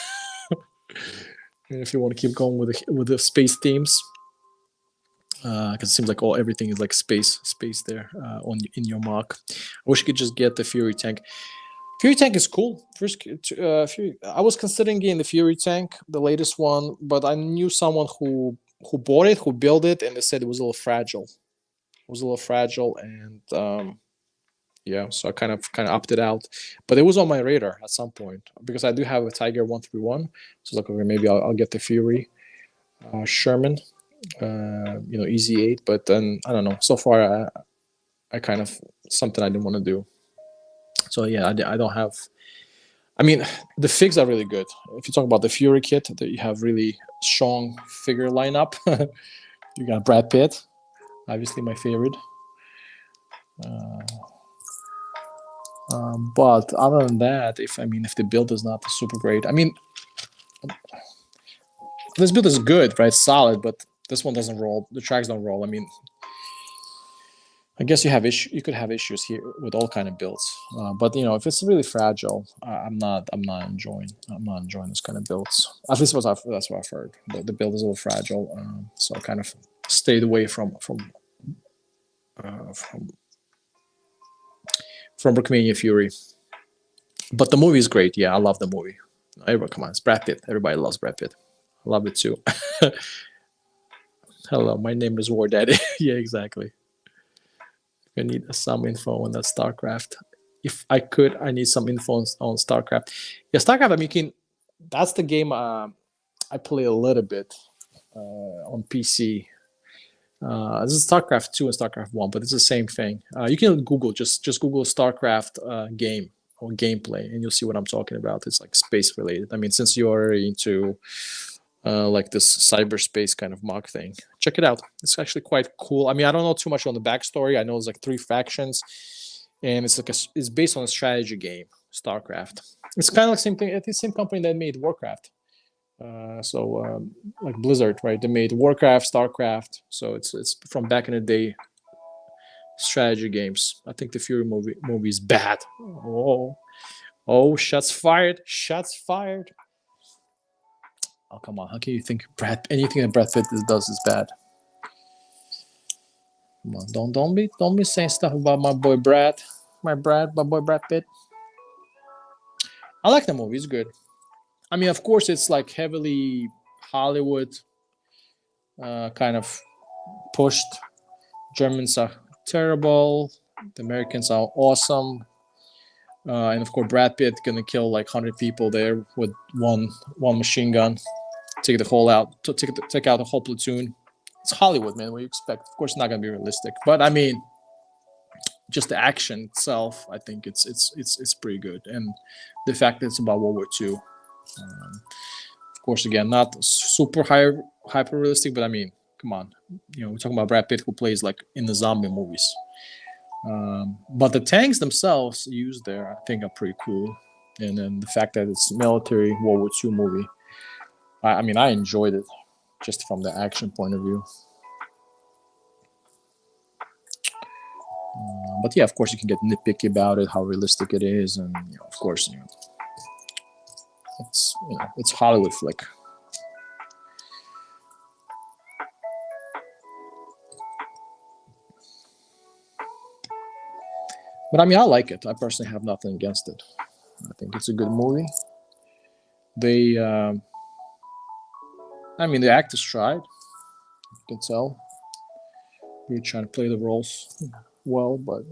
If you want to keep going with the space themes. Because it seems like everything is like space there in your mock. I wish you could just get the Fury tank. Fury tank is cool. I was considering getting the Fury tank, the latest one, but I knew someone who bought it, who built it, and they said it was a little fragile. And yeah, so I kind of opted out. But it was on my radar at some point because I do have a Tiger 131. So like, okay, maybe I'll get the Fury Sherman. Easy 8, but then I don't know. So far, I kind of something I didn't want to do. So yeah, I don't have. The figs are really good. If you talk about the Fury kit, that you have really strong figure lineup. You got Brad Pitt, obviously my favorite. But other than that, if the build is not super great, this build is good, right? Solid, but this one doesn't roll. The tracks don't roll. I guess you could have issues here with all kind of builds. But if it's really fragile, I'm not enjoying this kind of builds. At least that's what I've heard. The build is a little fragile, so I kind of stayed away from Brickmania Fury. But the movie is great. Yeah, I love the movie. Everybody, come on, it's Brad Pitt. Everybody loves Brad Pitt. I love it too. Hello, my name is War Daddy. Yeah, exactly. I need some info on that StarCraft. If I could, I need some info on StarCraft. Yeah, StarCraft, that's the game I play a little bit on PC. This is StarCraft 2 and StarCraft 1, but it's the same thing. You can Google, just Google StarCraft game or gameplay, and you'll see what I'm talking about. It's like space related. Since you're already into like this cyberspace kind of mock thing, check it out. It's actually quite cool. I don't know too much on the backstory. I know there's like 3 factions, and it's based on a strategy game, StarCraft. It's kind of like same thing. It's the same company that made Warcraft. Like Blizzard, right? They made Warcraft, StarCraft. So it's from back in the day. strategy games. I think the Fury movie is bad. Oh, shots fired! Shots fired! Oh, come on! How can you think anything that Brad Pitt does is bad? Come on, don't be saying stuff about my boy Brad, my boy Brad Pitt. I like the movie; it's good. I mean, of course, it's like heavily Hollywood kind of pushed. Germans are terrible. The Americans are awesome. And of course, Brad Pitt gonna kill like 100 people there with one machine gun, take the whole out, take out the whole platoon. It's Hollywood, man. What do you expect? Of course, it's not gonna be realistic, but I mean, just the action itself, I think it's pretty good, and the fact that it's about World War II. Of course, again, not super hyper realistic, but I mean, come on, we're talking about Brad Pitt who plays like in the zombie movies. But the tanks themselves used there, I think, are pretty cool, and then the fact that it's military World War II movie. I mean, I enjoyed it just from the action point of view. But yeah, of course, you can get nitpicky about it, how realistic it is, and of course, it's Hollywood flick. But I mean, I like it. I personally have nothing against it. I think it's a good movie. They, I mean, the actors tried. You can tell. They're trying to play the roles well, but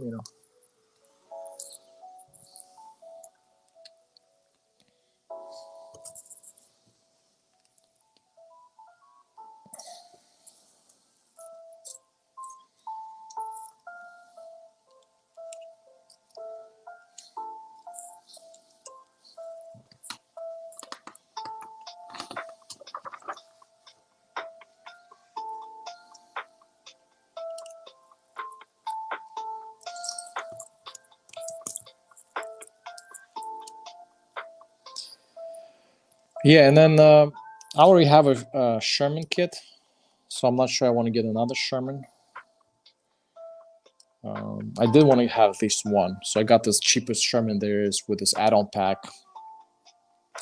yeah. And then I already have a Sherman kit, so I'm not sure I want to get another Sherman. I did want to have at least one, so I got this cheapest Sherman there is with this add-on pack.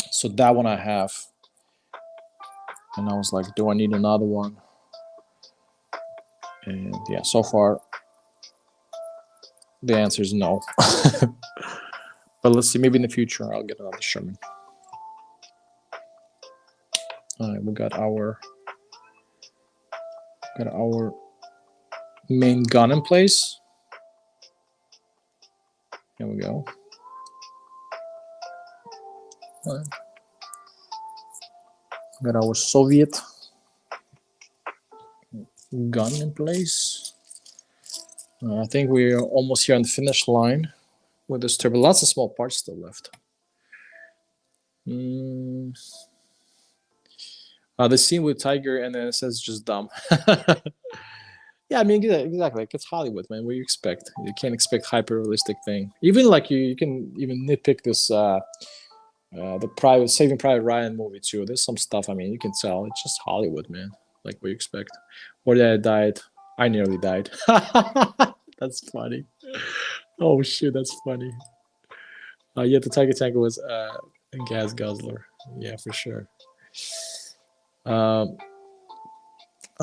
So that one I have, and I was like, do I need another one? And yeah, so far the answer is no. But let's see, maybe in the future I'll get another Sherman. All right, we got our main gun in place. Here we go. All right. Got our Soviet gun in place. I think we're almost here on the finish line with this turbo. Lots of small parts still left. The scene with Tiger and then it says just dumb. Yeah, I mean, exactly. Like, it's Hollywood, man. What do you expect? You can't expect hyper-realistic thing. Even like you can even nitpick this the Saving Private Ryan movie too. There's some stuff. I mean, you can tell it's just Hollywood, man. Like what you expect. Or that I died. I nearly died. That's funny. Oh shit, that's funny. Yeah, the Tiger Tank was a gas guzzler. Yeah, for sure. I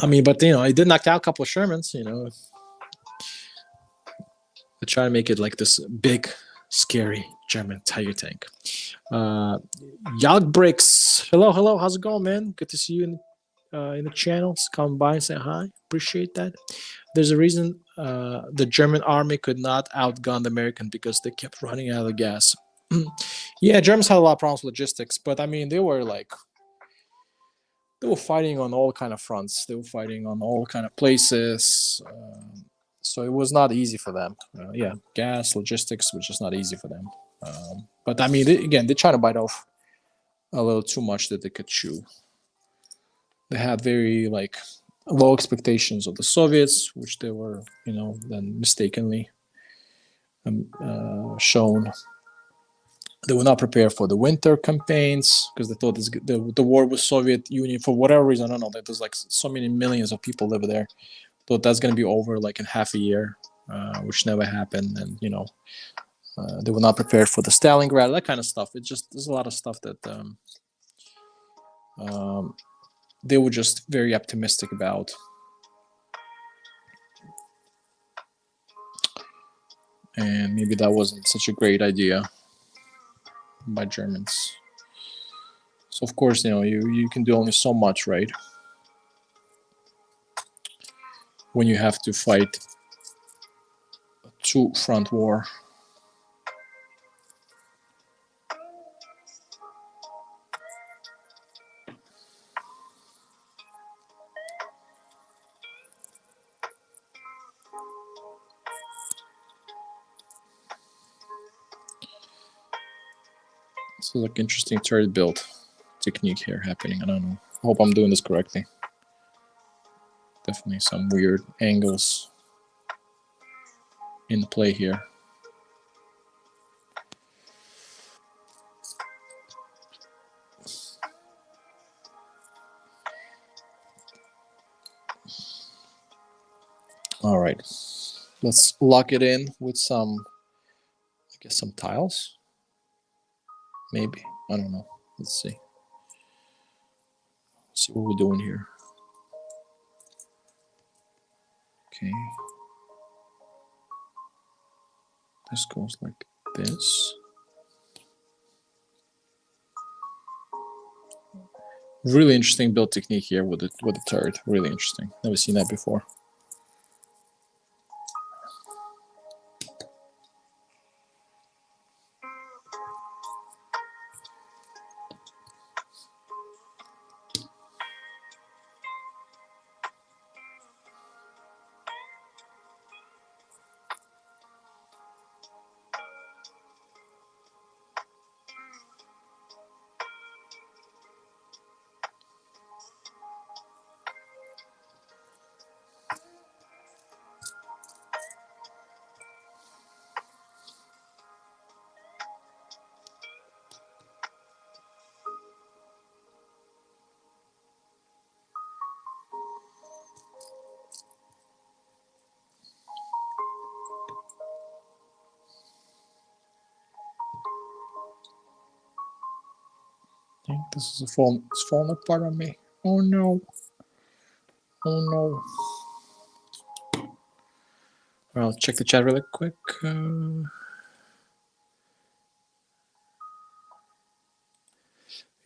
mean, but I did knock out a couple of Shermans. To try to make it like this big, scary German Tiger Tank. Yalk Bricks, hello, how's it going, man? Good to see you in the channels. Come by and say hi. Appreciate that. There's a reason the German army could not outgun the American because they kept running out of gas. Yeah, Germans had a lot of problems with logistics, but I mean, they were fighting on all kind of fronts. They were fighting on all kind of places. So it was not easy for them. Yeah, gas, logistics was just not easy for them. But I mean, they try to bite off a little too much that they could chew. They had very low expectations of the Soviets, which they were, then mistakenly shown. They were not prepared for the winter campaigns because they thought the war with Soviet Union, for whatever reason, I don't know, that there's so many millions of people live there. Thought that's going to be over in half a year. which never happened, and they were not prepared for the Stalingrad, that kind of stuff. There's a lot of stuff that they were just very optimistic about. And maybe that wasn't such a great idea by Germans. So of course, you can do only so much, right? When you have to fight a two-front war. So like interesting turret build technique here happening. I don't know. I hope I'm doing this correctly. Definitely some weird angles in the play here. All right, let's lock it in with some, I guess, some tiles. Maybe, I don't know. Let's see. See what we're doing here. Okay. This goes like this. Really interesting build technique here with the turret. Really interesting. Never seen that before. I think this is it's falling apart on me. Oh no. Oh no. I'll check the chat really quick.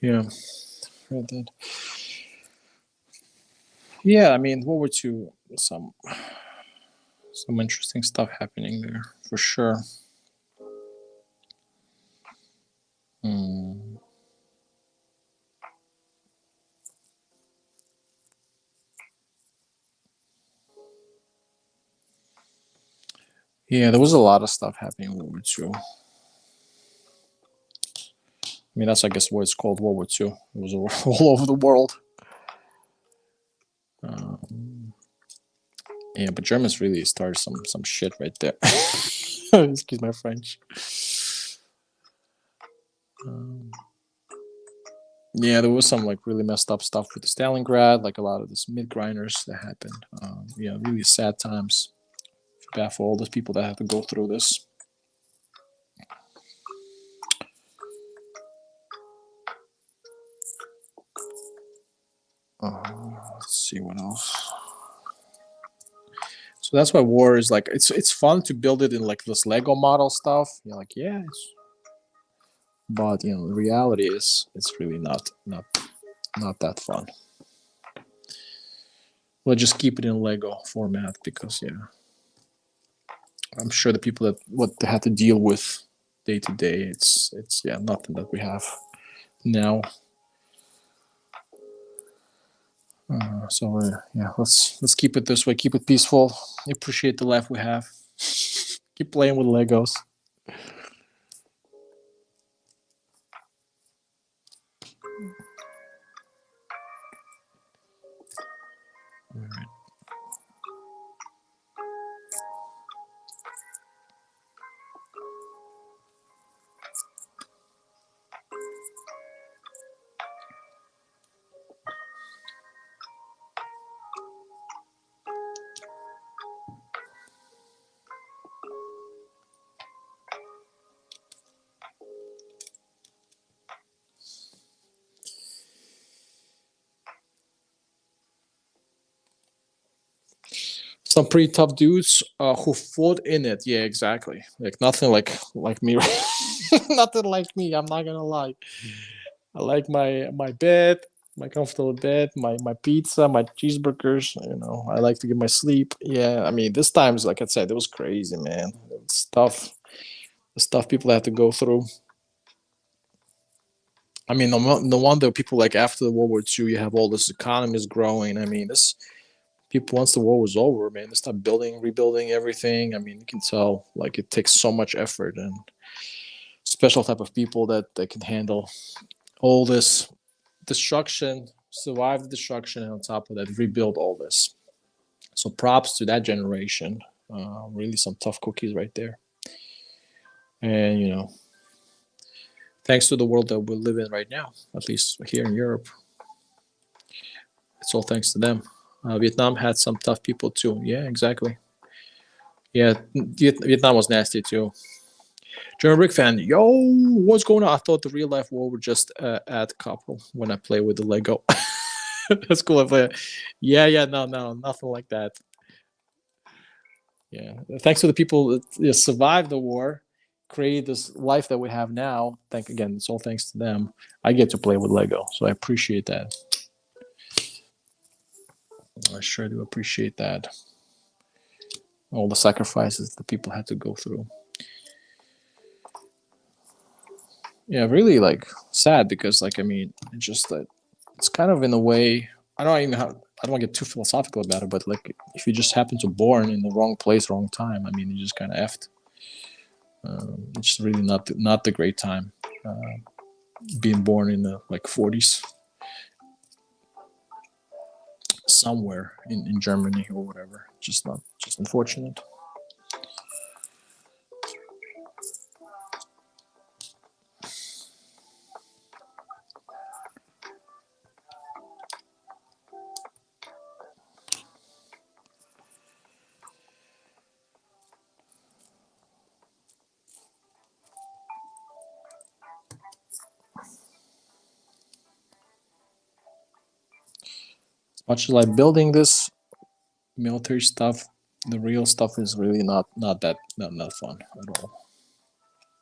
Yeah, read that. Yeah, I mean, World War II, some interesting stuff happening there for sure. Yeah, there was a lot of stuff happening in World War II. I mean, that's, I guess, what it's called, World War II. It was all over the world. Yeah, but Germans really started some shit right there. Excuse my French. Yeah, there was some like really messed up stuff with the Stalingrad, like a lot of this mid grinders that happened. Yeah, really sad times. Bad for all those people that have to go through this. Let's see what else. So that's why war is like it's fun to build it in like this Lego model stuff. You're like, yeah, but the reality is it's really not that fun. We'll just keep it in Lego format because I'm sure the people that what they have to deal with day to day, it's nothing that we have now. So let's keep it this way. Keep it peaceful. Appreciate the life we have. Keep playing with Legos. All right. some pretty tough dudes who fought in it. Yeah, exactly. Like nothing like me. Nothing like me. I'm not gonna lie. I like my bed, my comfortable bed, my pizza, my cheeseburgers. You know, I like to get my sleep. Yeah, I mean, this time's like I said, it was crazy, man. It's tough. The stuff people have to go through. I mean, no wonder people like after the World War II, you have all this economies growing. I mean, this people once the war was over, man, they start building, rebuilding everything. I mean, you can tell like it takes so much effort and special type of people that can handle all this destruction, survive the destruction, and on top of that, rebuild all this. So props to that generation. Really, some tough cookies right there. And you know, thanks to the world that we live in right now, at least here in Europe, it's all thanks to them. Vietnam had some tough people too. Yeah, exactly. Yeah, Vietnam was nasty too. German Brick fan, yo, what's going on? I thought the real life war would just add couple when I play with the Lego. That's cool. I play. Yeah, no, nothing like that. Yeah, thanks to the people that survived the war, created this life that we have now. Thank again, it's all thanks to them. I get to play with Lego, so I appreciate that. I sure do appreciate that. All the sacrifices the people had to go through. Yeah, really like sad because like I mean, it's just that it's kind of in a way. I don't even have. I don't want to get too philosophical about it, but like if you just happen to born in the wrong place, wrong time, I mean, you just kind of effed. It's just really not the great time. Being born in the like 40s somewhere in Germany or whatever. Just not just unfortunate. As much as like building this military stuff, the real stuff is really not fun at all.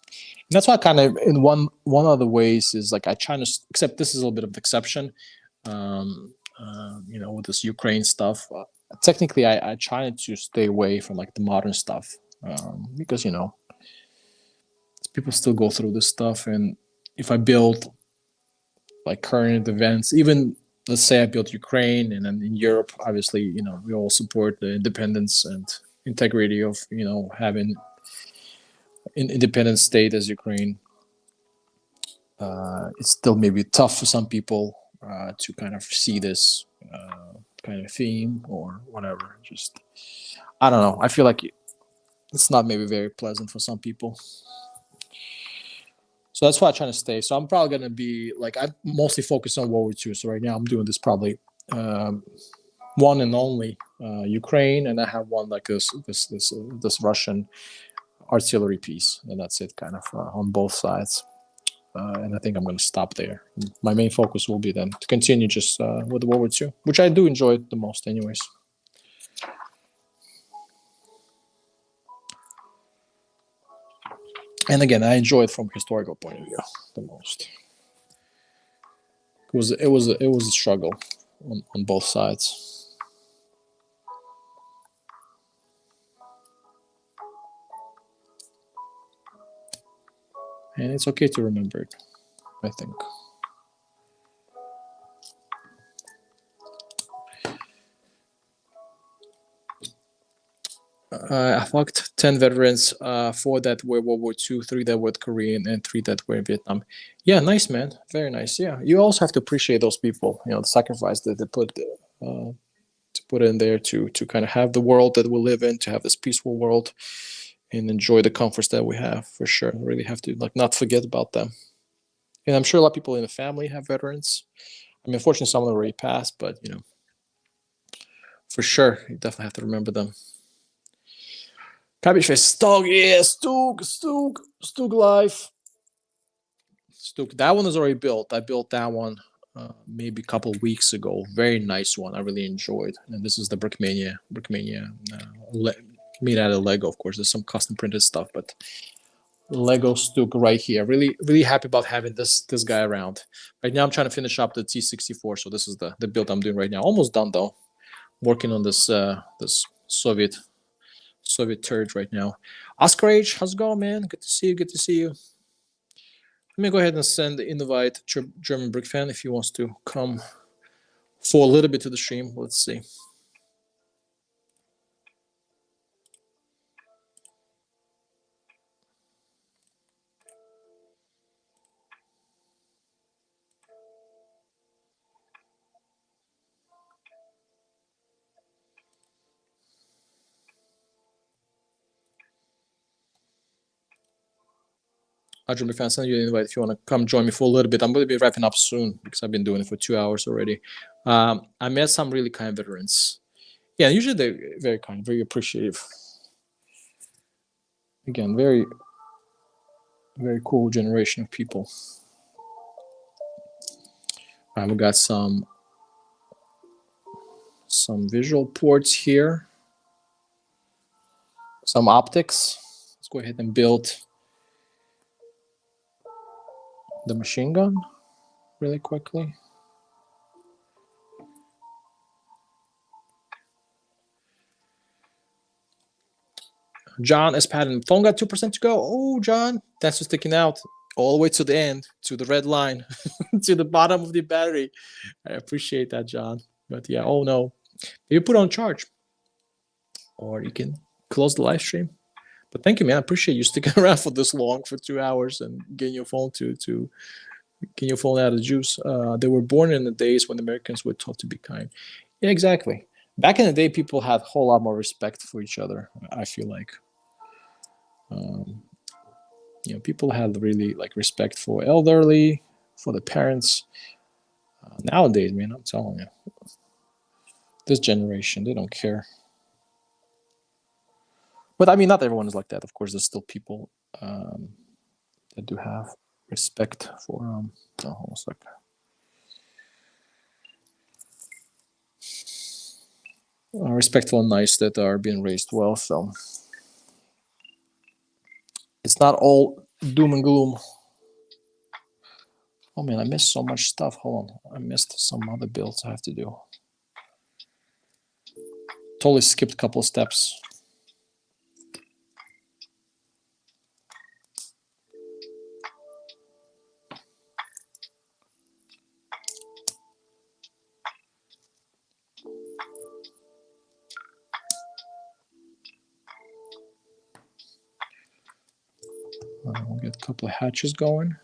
And that's why kind of in one of the ways is like I try to except this is a little bit of an exception. You know, with this Ukraine stuff, technically I try to stay away from like the modern stuff because you know people still go through this stuff, and if I build like current events, even let's say I built Ukraine, and then in Europe, obviously, you know, we all support the independence and integrity of you know having an independent state as Ukraine. It's still maybe tough for some people to kind of see this kind of theme or whatever. Just I don't know. I feel like it's not maybe very pleasant for some people. So that's why I'm trying to stay. So I'm probably gonna be like I'm mostly focused on World War II. So right now I'm doing this probably one and only Ukraine, and I have one like this Russian artillery piece, and that's it, kind of on both sides. And I think I'm going to stop there. My main focus will be then to continue just with World War II, which I do enjoy the most, anyways. And again, I enjoy it from historical point of view the most. It was a struggle on both sides. And it's okay to remember it, I think. I fucked 10 veterans, 4 that were World War II, 3 that were Korean, and 3 that were in Vietnam. Yeah, nice, man. Very nice. Yeah, you also have to appreciate those people, you know, the sacrifice that they put to put in there to kind of have the world that we live in, to have this peaceful world and enjoy the comforts that we have, for sure. Really have to like not forget about them. And I'm sure a lot of people in the family have veterans. I mean, unfortunately, some of them already passed, but you know, for sure, you definitely have to remember them. Cabbage face, Stug, yeah, Stug life. Stug, that one is already built. I built that one. maybe a couple weeks ago. Very nice one. I really enjoyed. And this is the Brickmania made out of Lego. Of course, there's some custom printed stuff, but Lego Stuck right here. Really happy about having this guy around. Right now, I'm trying to finish up the T-64. So this is the build I'm doing right now. Almost done though. Working on this this Soviet turd right now. Oscar H, how's it going, man? Good to see you. Good to see you. Let me go ahead and send the invite to German Brick Fan if he wants to come for a little bit to the stream. Let's see. German Fan, send you an invite if you want to come join me for a little bit. I'm going to be wrapping up soon because I've been doing it for 2 hours already. I met some really kind veterans. Yeah, usually they're very kind, very appreciative. Again, very cool generation of people. We got some visual ports here, some optics. Let's go ahead and build the machine gun really quickly. John is padding. Phone got 2% to go. Oh, John, that's just sticking out all the way to the end, to the red line, to the bottom of the battery. I appreciate that, John. But yeah, oh no. Maybe put on charge. Or you can close the live stream. But thank you, man. I appreciate you sticking around for this long, for 2 hours, and getting your phone getting your phone out of juice. They were born in the days when Americans were taught to be kind. Yeah, exactly. Back in the day, people had a whole lot more respect for each other, I feel like. People had really respect for elderly, for the parents. Nowadays, man, I'm telling you, this generation, they don't care. But I mean, not everyone is like that. Of course, there's still people that do have respect for hold on a second. Respectful and nice, that are being raised well. So it's not all doom and gloom. Oh man, I missed so much stuff. Hold on, I missed some other builds I have to do. Totally skipped a couple of steps. We'll get a couple of hatches going.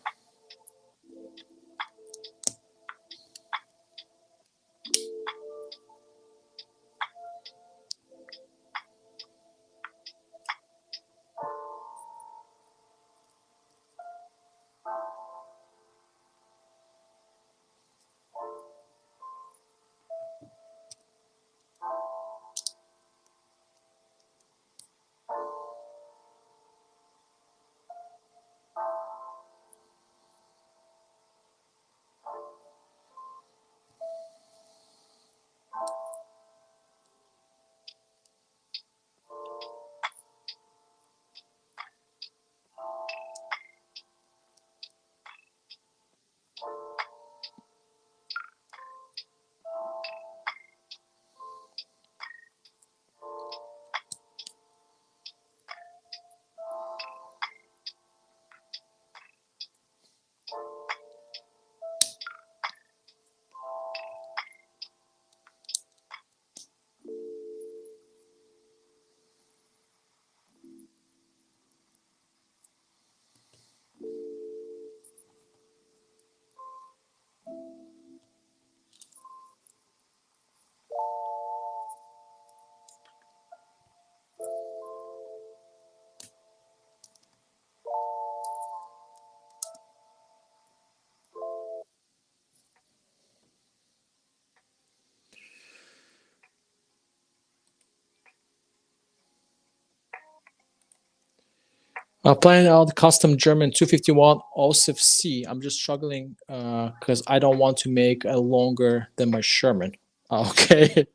Planning out custom German 251 OSIF C. I'm just struggling because I don't want to make a longer than my Sherman. Okay.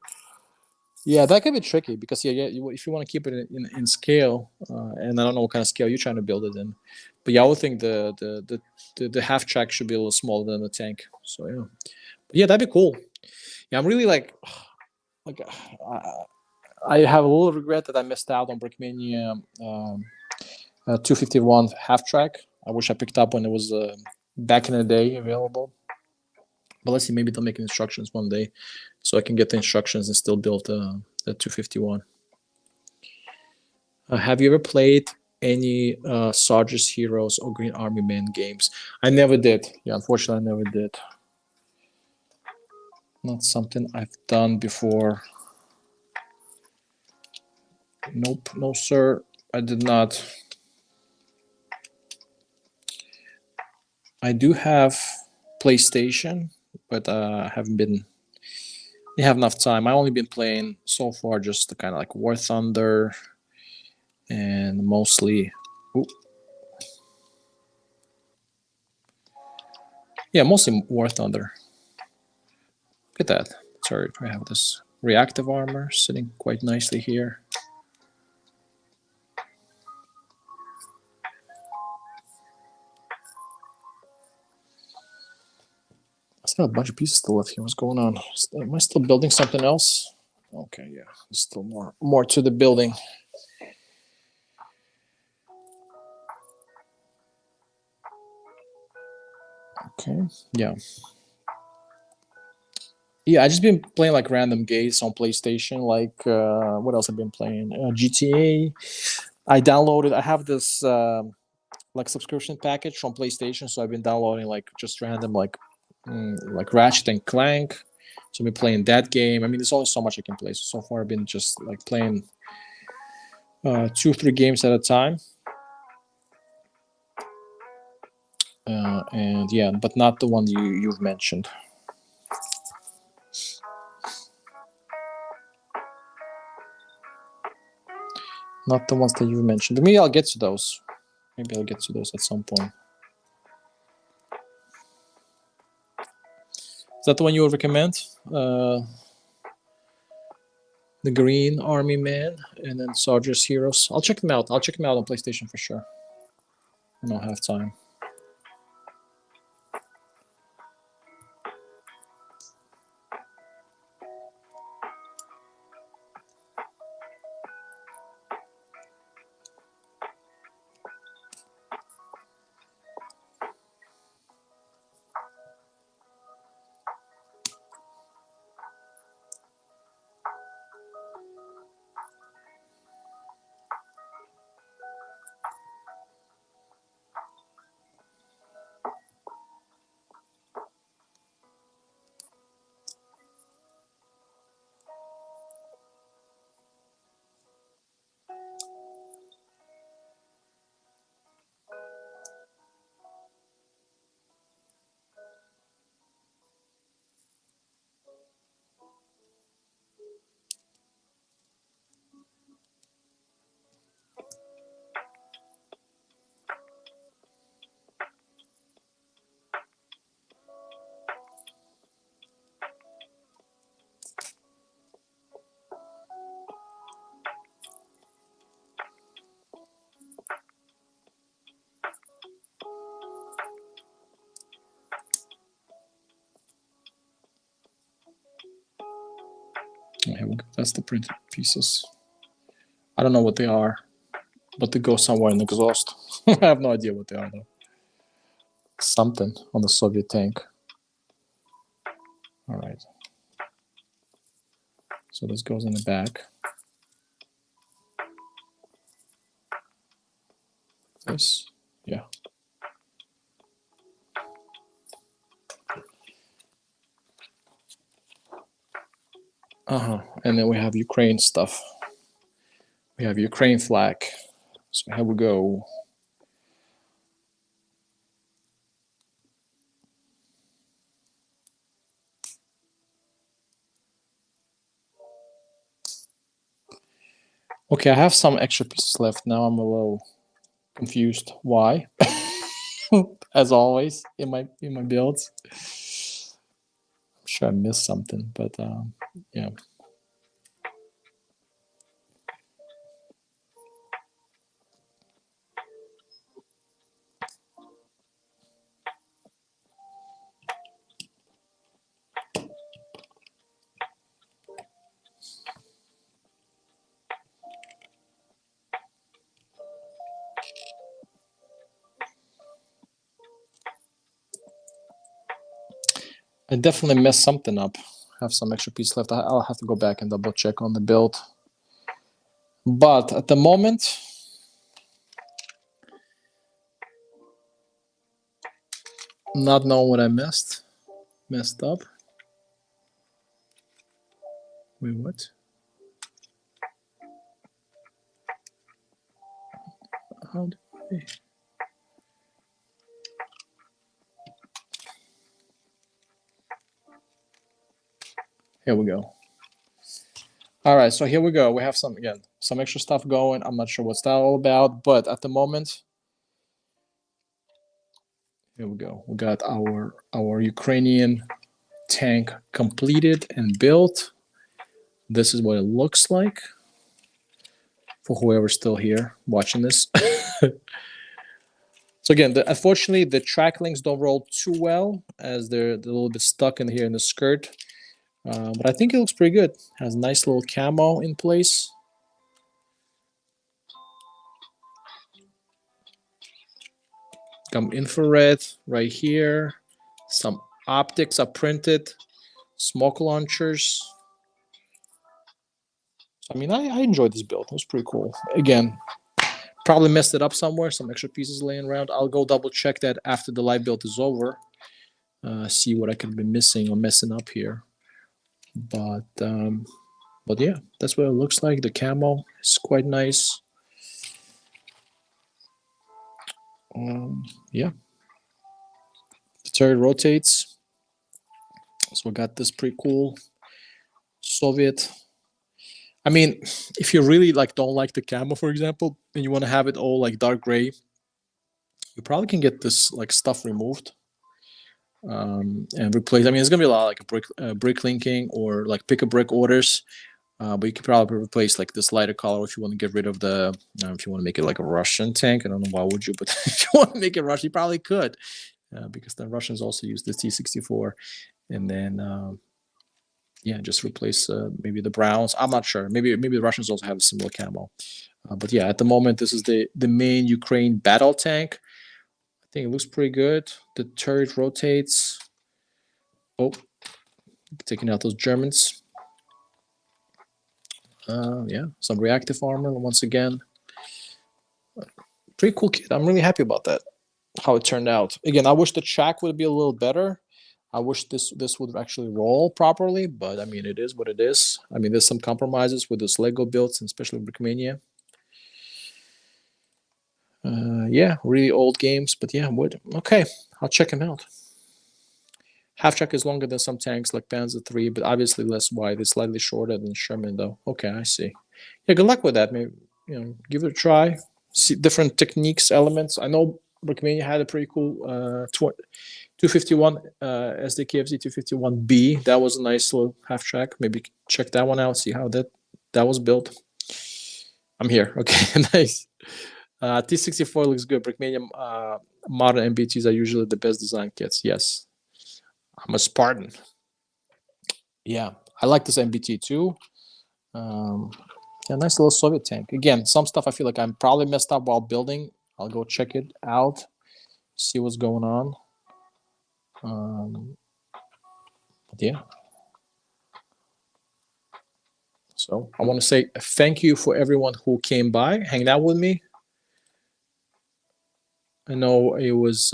Yeah, that can be tricky because if you want to keep it in scale, and I don't know what kind of scale you're trying to build it in, but yeah, I would think the half track should be a little smaller than the tank. So yeah, but yeah, that'd be cool. Yeah, I'm really like I have a little regret that I missed out on Brickmania 251 half track. I wish I picked up when it was back in the day available. But let's see, maybe they'll make instructions one day, so I can get the instructions and still build the 251. Have you ever played any Sarge's Heroes or Green Army Men games? I never did. Yeah, unfortunately, I never did. Not something I've done before. Nope, no sir, I did not. I do have PlayStation, but I haven't been. I have enough time. I only been playing so far just the kind of like War Thunder, and mostly. Ooh, yeah, mostly War Thunder. Look at that. Sorry, I have this reactive armor sitting quite nicely here. I still have a bunch of pieces still left here. What's going on? Am I still building something else? Okay, yeah. There's still more to the building. Okay, yeah. Yeah, I just been playing like random games on PlayStation. Like what else I've been playing? GTA. I downloaded. I have this like subscription package from PlayStation, so I've been downloading like just random like Ratchet and Clank. So I've been playing that game. I mean, there's only so much I can play. So far, I've been just like playing 2-3 games at a time. And yeah, but not the one you've mentioned. Not the ones that you've mentioned. But maybe I'll get to those. Maybe I'll get to those at some point. Is that the one you would recommend? The Green Army Man and then Sarge's Heroes. I'll check them out. I'll check them out on PlayStation for sure. When I'll have time. Here we go. That's the printed pieces. I don't know what they are, but they go somewhere in the exhaust. I have no idea what they are though. Something on the Soviet tank. All right. So this goes in the back. This, yeah. And then we have Ukraine stuff. We have Ukraine flag. So here we go. Okay, I have some extra pieces left. Now I'm a little Confused. Why? As always in my builds. I'm sure I missed something, but yeah. I definitely messed something up. Have some extra pieces left. I'll have to go back and double check on the build. But at the moment, not knowing what I messed up. Wait, what? How do I... Here we go. All right, so here we go. We have some extra stuff going. I'm not sure what's that all about, but at the moment, here we go. We got our Ukrainian tank completed and built. This is what it looks like for whoever's still here watching this. So again, unfortunately, the track links don't roll too well as they're a little bit stuck in here in the skirt. But I think it looks pretty good. Has a nice little camo in place. Some infrared right here. Some optics are printed. Smoke launchers. I mean, I enjoyed this build. It was pretty cool. Again, probably messed it up somewhere. Some extra pieces laying around. I'll go double check that after the live build is over. See what I could be missing or messing up here. But yeah, that's what it looks like. The camo is quite nice. Yeah. The turret rotates. So we got this pretty cool Soviet. I mean, if you really don't like the camo, for example, and you want to have it all dark gray, you probably can get this stuff removed and replace. I mean, it's gonna be a lot brick linking or pick a brick orders. But you could probably replace this lighter color if you want to get rid of the. If you want to make it like a Russian tank, I don't know why would you, but if you want to make it Russian, you probably could, because the Russians also use the T-64, and then yeah, just replace maybe the browns. I'm not sure. Maybe the Russians also have a similar camo. But yeah, at the moment, this is the main Ukraine battle tank. I think it looks pretty good. The turret rotates. Oh, taking out those Germans. Yeah, some reactive armor once again. Pretty cool kit. I'm really happy about that, how it turned out. Again, I wish the track would be a little better. I wish this would actually roll properly, but I mean, it is what it is. I mean, there's some compromises with this Lego builds, and especially Brickmania. Yeah, really old games, but yeah, okay, I'll check them out. Half track is longer than some tanks like Panzer III, but obviously less wide. It's slightly shorter than Sherman, though. Okay, I see. Yeah, good luck with that. Maybe give it a try. See different techniques, elements. I know Brickmania had a pretty cool 251 SDKFZ 251B. That was a nice little half track. Maybe check that one out. See how that was built. I'm here. Okay, nice. T-64 looks good. Brickmania modern MBTs are usually the best design kits. Yes. I'm a Spartan. Yeah, I like this MBT too. Yeah, nice little Soviet tank. Again, some stuff I feel like I'm probably messed up while building. I'll go check it out, see what's going on. But yeah. So I want to say thank you for everyone who came by, hanging out with me. I know it was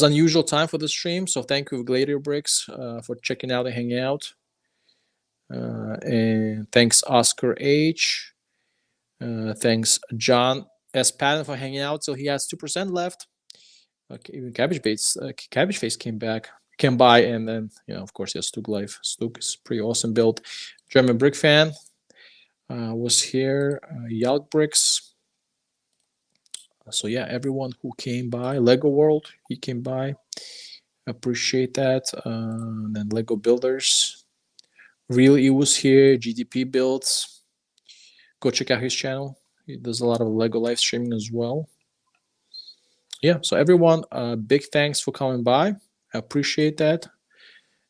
unusual time for the stream, so thank you, Gladiator Bricks, for checking out and hanging out. And thanks, Oscar H. Thanks, John S. Patton, for hanging out. So he has 2% left. Okay, even Cabbage Face came by, and then of course, yes, Stug Life. Stug is pretty awesome build. German Brick fan. was here. Yalk Bricks. So yeah, everyone who came by. Lego World, he came by. Appreciate that. Then Lego Builders. Real E was here. GDP Builds. Go check out his channel. He does a lot of Lego live streaming as well. Yeah, so everyone, big thanks for coming by. I appreciate that.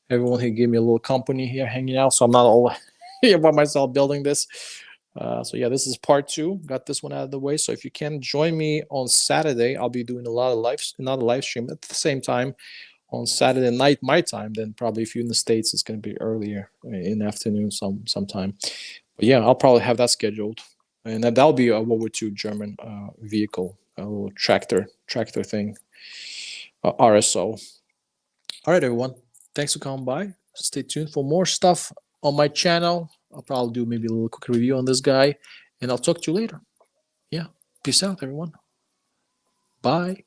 Everyone here gave me a little company here hanging out, so I'm not all here by myself building this. So yeah, this is part 2. Got this one out of the way. So if you can join me on Saturday, I'll be doing another live stream at the same time on Saturday night my time. Then probably if you're in the States, it's going to be earlier in the afternoon sometime. But yeah, I'll probably have that scheduled, and that'll be a World War II German vehicle, a little tractor thing, RSO. All right, everyone. Thanks for coming by. Stay tuned for more stuff on my channel. I'll probably do maybe a little quick review on this guy, and I'll talk to you later. Yeah. Peace out, everyone. Bye.